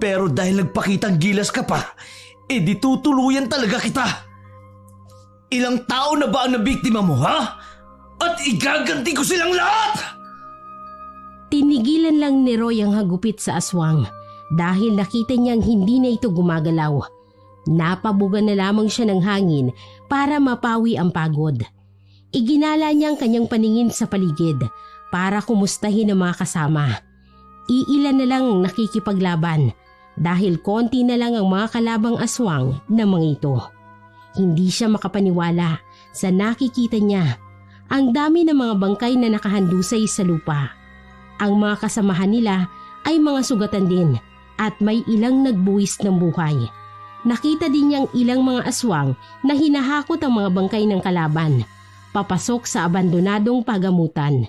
Pero dahil nagpakitang gilas ka pa, di tutuluyan talaga kita. Ilang tao na ba ang nabiktima mo, ha? At igaganti ko silang lahat! Tinigilan lang ni Roy ang hagupit sa aswang dahil nakita niyang hindi na ito gumagalaw. Napabugan na lamang siya ng hangin para mapawi ang pagod. Iginala niya ang kanyang paningin sa paligid para kumustahin ang mga kasama. Iilan na lang ang nakikipaglaban dahil konti na lang ang mga kalabang aswang na mga ito. Hindi siya makapaniwala sa nakikita niya. Ang dami ng mga bangkay na nakahandusay sa lupa. Ang mga kasamahan nila ay mga sugatan din at may ilang nagbuwis ng buhay. Nakita din niyang ilang mga aswang na hinahakot ang mga bangkay ng kalaban, papasok sa abandonadong pagamutan.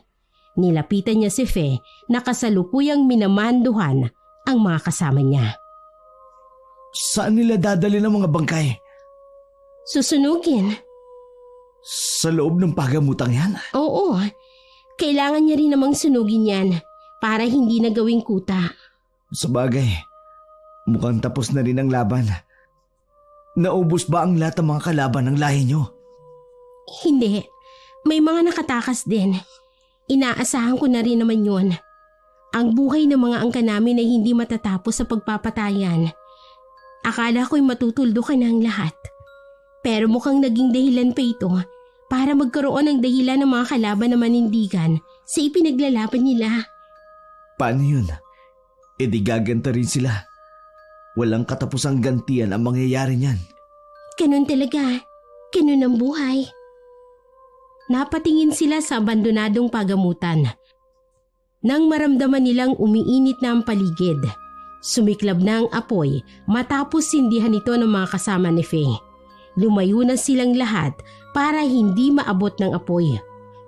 Nilapitan niya si Fe na kasalukuyang minamanduhan ang mga kasama niya. Saan nila dadali ng mga bangkay? Susunugin. Sa loob ng pagamutang yan? Oo, kailangan niya rin namang sunugin yan para hindi na gawing kuta. Sabagay, mukhang tapos na rin ang laban. Naubos ba ang lahat ng mga kalaban ng lahi niyo? Hindi, may mga nakatakas din. Inaasahan ko na rin naman yun. Ang buhay ng mga angka namin ay hindi matatapos sa pagpapatayan. Akala ko'y matutuldukan ang lahat. Pero mukhang naging dahilan pa ito para magkaroon ng dahilan ng mga kalaban na manindigan sa ipinaglalaban nila. Paano yun? Di gaganta rin sila. Walang katapusang gantian ang mangyayari niyan. Ganun talaga. Ganun ang buhay. Napatingin sila sa abandonadong pagamutan. Nang maramdaman nilang umiinit na ang paligid, sumiklab na ang apoy matapos sindihan ito ng mga kasama ni Faye. Lumayo na silang lahat para hindi maabot ng apoy.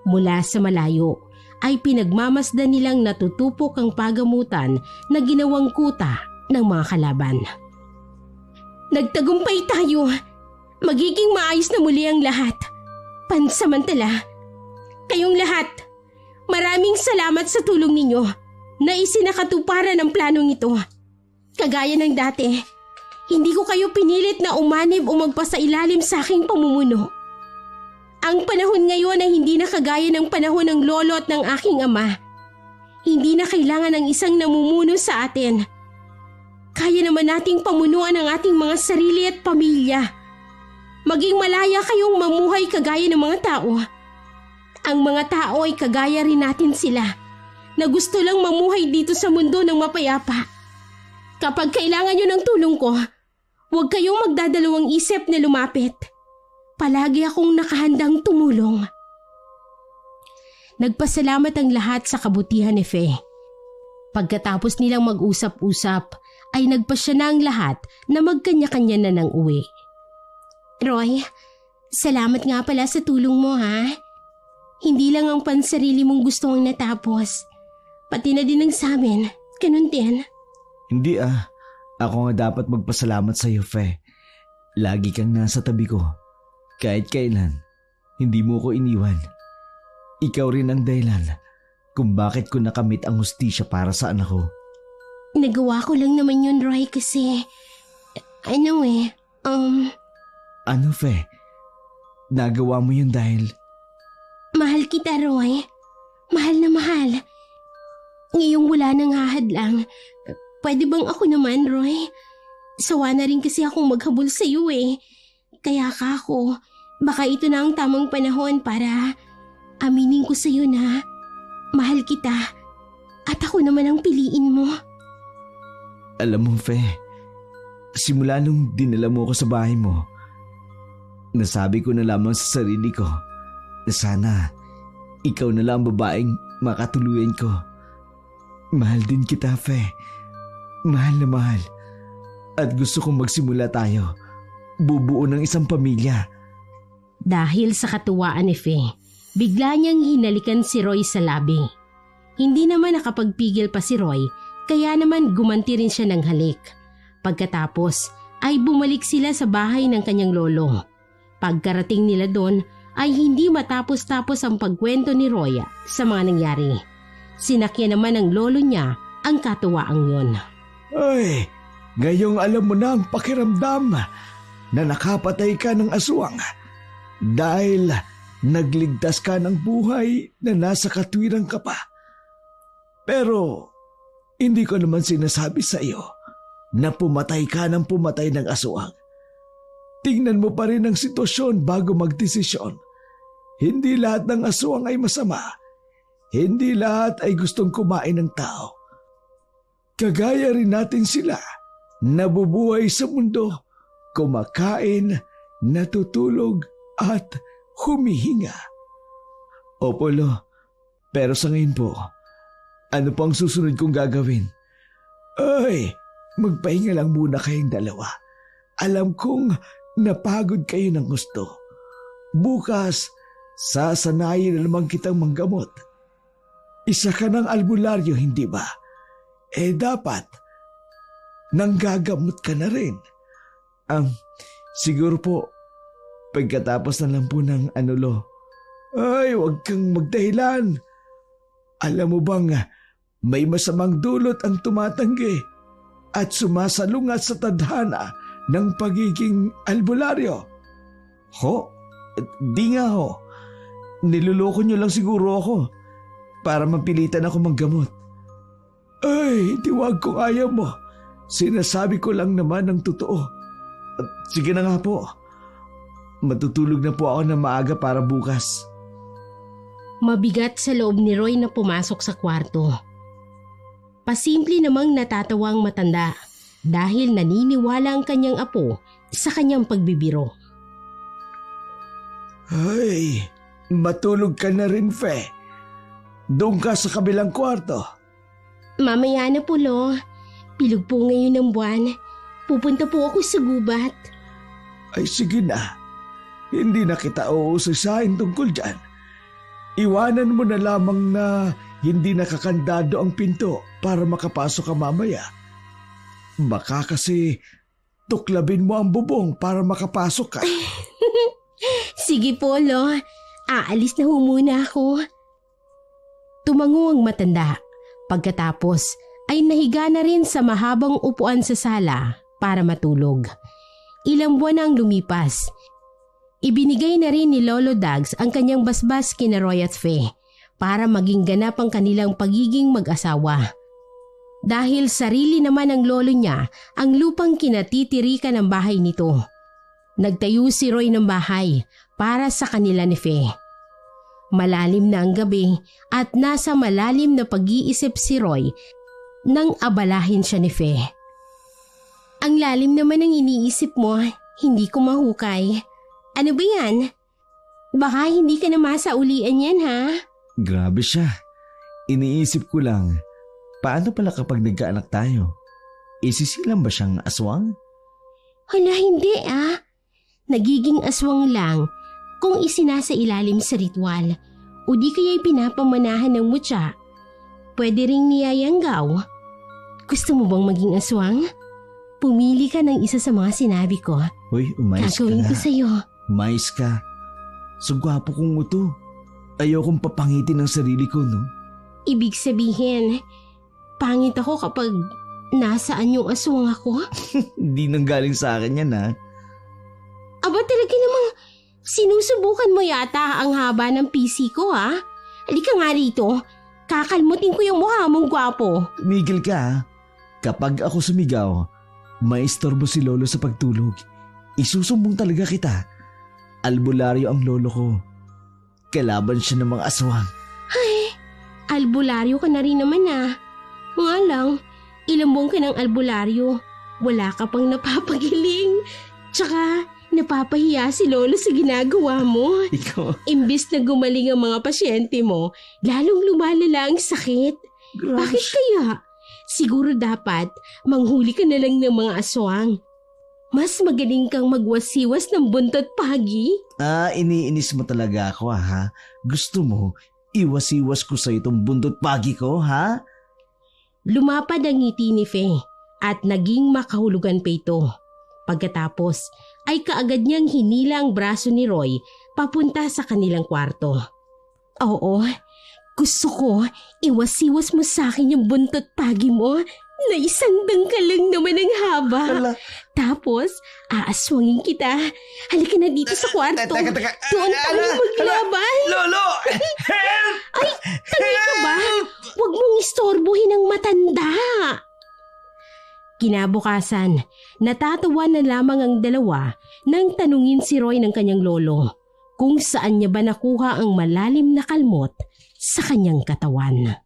Mula sa malayo ay pinagmamasdan nilang natutupok ang pagamutan na ginawang kuta ng mga kalaban. Nagtagumpay tayo. Magiging maayos na muli ang lahat. Pansamantala, kayong lahat, maraming salamat sa tulong ninyo na isinakatuparan ang planong ito. Kagaya ng dati, hindi ko kayo pinilit na umanib o magpasailalim sa aking pamumuno. Ang panahon ngayon ay hindi na kagaya ng panahon ng lolo at ng aking ama. Hindi na kailangan ng isang namumuno sa atin. Kaya naman nating pamunuan ang ating mga sarili at pamilya. Maging malaya kayong mamuhay kagaya ng mga tao. Ang mga tao ay kagaya rin natin sila na gusto lang mamuhay dito sa mundo ng mapayapa. Kapag kailangan nyo ng tulong ko, huwag kayong magdadalawang isip na lumapit. Palagi akong nakahandang tumulong. Nagpasalamat ang lahat sa kabutihan ni Faye. Pagkatapos nilang mag-usap-usap, ay nagpasya na ang lahat na magkanya-kanya na ng uwi. Roy, salamat nga pala sa tulong mo, ha? Hindi lang ang pansarili mong gusto ang natapos. Pati na din ang sa amin. Ganun din. Hindi Ako nga dapat magpasalamat sa iyo, Fe. Lagi kang nasa tabi ko. Kahit kailan, hindi mo ko iniwan. Ikaw rin ang dahilan kung bakit ko nakamit ang hustisya para sa anak ko. Nagawa ko lang naman yun, Roy, kasi... Ano, Fe? Nagawa mo yun dahil... Mahal kita, Roy. Mahal na mahal. Ngayong wala nang hahadlang, pwede bang ako naman, Roy? Sawa na rin kasi akong maghabol sa iyo eh. Kaya baka ito na ang tamang panahon para aminin ko sa iyo na mahal kita at ako naman ang piliin mo. Alam mo, Fe, simula nung dinala mo ako sa bahay mo, nasabi ko na lamang sa sarili ko na sana ikaw na lang ang babaeng makatuluyan ko. Mahal din kita, Fe. Mahal na mahal. At gusto kong magsimula tayo. Bubuo ng isang pamilya. Dahil sa katuwaan ni Faye, bigla niyang hinalikan si Roy sa labi. Hindi naman nakapagpigil pa si Roy, kaya naman gumanti rin siya ng halik. Pagkatapos ay bumalik sila sa bahay ng kanyang lolo. Pagkarating nila doon ay hindi matapos-tapos ang pagkwento ni Roy sa mga nangyari. Sinakyan naman ng lolo niya ang katuwaang yon. Ay, ngayong alam mo na ang pakiramdam na nakapatay ka ng aswang dahil nagligtas ka ng buhay na nasa katwirang ka pa. Pero hindi ko naman sinasabi sa iyo na pumatay ka ng pumatay ng aswang. Tingnan mo pa rin ang sitwasyon bago magdesisyon. Hindi lahat ng aswang ay masama. Hindi lahat ay gustong kumain ng tao. Kagaya rin natin sila, nabubuhay sa mundo, kumakain, natutulog at humihinga. Opo, Lo, pero sa ngayon po, ano pang susunod kong gagawin? Ay, magpahinga lang muna kayong dalawa. Alam kong napagod kayo ng gusto. Bukas, sasanayin na naman kitang manggamot. Isa ka ng albularyo, hindi ba? Dapat, nanggagamot ka na rin. Siguro po, pagkatapos na lang po ng Lo. Ay, huwag kang magdahilan. Alam mo bang may masamang dulot ang tumatanggi at sumasalungat sa tadhana ng pagiging albularyo? Ho? Di nga ho. Niluloko niyo lang siguro ako para mapilitan ako manggamot. Ay, diwag kung ayaw mo. Sinasabi ko lang naman ang totoo. Sige na nga po. Matutulog na po ako ng maaga para bukas. Mabigat sa loob ni Roy na pumasok sa kwarto. Pasimple namang natatawa ang matanda dahil naniniwala ang kanyang apo sa kanyang pagbibiro. Ay, matulog ka na rin, Fe. Doon ka sa kabilang kwarto. Mamaya na po, Lo. Bilog po ngayon ng buwan. Pupunta po ako sa gubat. Ay sige na. Hindi na kita uusasahin tungkol dyan. Iwanan mo na lamang na hindi nakakandado ang pinto para makapasok ka mamaya. Baka kasi tuklabin mo ang bubong para makapasok ka. Sige po, Lo. Aalis na ho muna ako. Tumango ang matanda. Pagkatapos ay nahiga na rin sa mahabang upuan sa sala para matulog. Ilang buwan na ang lumipas. Ibinigay na rin ni Lolo Dags ang kanyang basbas kina Roy at Fe para maging ganap ang kanilang pagiging mag-asawa. Dahil sarili naman ng lolo niya ang lupang kinatitirikan ng bahay nito. Nagtayo si Roy ng bahay para sa kanila ni Fe. Malalim na ang gabi at nasa malalim na pag-iisip si Roy nang abalahin siya ni Fe. Ang lalim naman ng iniisip mo, hindi ko mahukay. Ano ba yan? Baka hindi ka na masaulian yan, ha? Grabe siya. Iniisip ko lang, paano pala kapag nagkaanak tayo? Isisilang ba siyang aswang? Hala, hindi Nagiging aswang lang kung isinasa ilalim sa ritual o di kaya'y pinapamanahan ng mutya. Pwede ring niyayanggaw. Gusto mo bang maging aswang? Pumili ka ng isa sa mga sinabi ko. Hoy, umayos ka Gagawin nga. ko sa'yo. Umayos ka. So gwapo kong uto. Ayokong papangitin ang sarili ko, no? Ibig sabihin, pangit ako kapag nasaan yung aswang ako? Hindi nang galing sa akin yan, ha? Aba talaga namang sinusubukan mo yata ang haba ng PC ko, ha? Halika nga rito. Kakalmutin ko yung mukha mong gwapo. Tumigil ka, ha? Kapag ako sumigaw, maistorbo si Lolo sa pagtulog. Isusumbong talaga kita. Albularyo ang lolo ko. Kalaban siya ng mga aswang. Ay, albularyo ka na rin naman, Nga lang, ilang buwan ka ng albularyo. Wala ka pang napapagiling. Tsaka, napapahiya si Lolo sa ginagawa mo. Ikaw? Imbis na gumaling ang mga pasyente mo, lalong lumalala ang sakit. Grabe. Bakit kaya? Siguro dapat manghuli ka na lang ng mga aswang. Mas magaling kang magwasiwas ng buntot pagi. Iniinis mo talaga ako, ha? Gusto mo, iwasiwas ko sa itong bundot pagi ko, ha? Lumapad ang ngiti ni Fe at naging makahulugan pa ito. Pagkatapos ay kaagad niyang hinila ang braso ni Roy papunta sa kanilang kwarto. Oo, Gusto ko, iwas-iwas mo sa akin yung buntot pagi mo na isang dangkal lang naman ang haba. Hala. Tapos, aaswangin kita. Halika na dito sa kwarto. Teka. Doon tayo maglaban. Lolo! Help! Ay, tangay ka ba? Huwag mong istorbohin ang matanda. Kinabukasan, natatawa na lamang ang dalawa nang tanungin si Roy ng kanyang lolo kung saan niya ba nakuha ang malalim na kalmot sa kanyang katawan.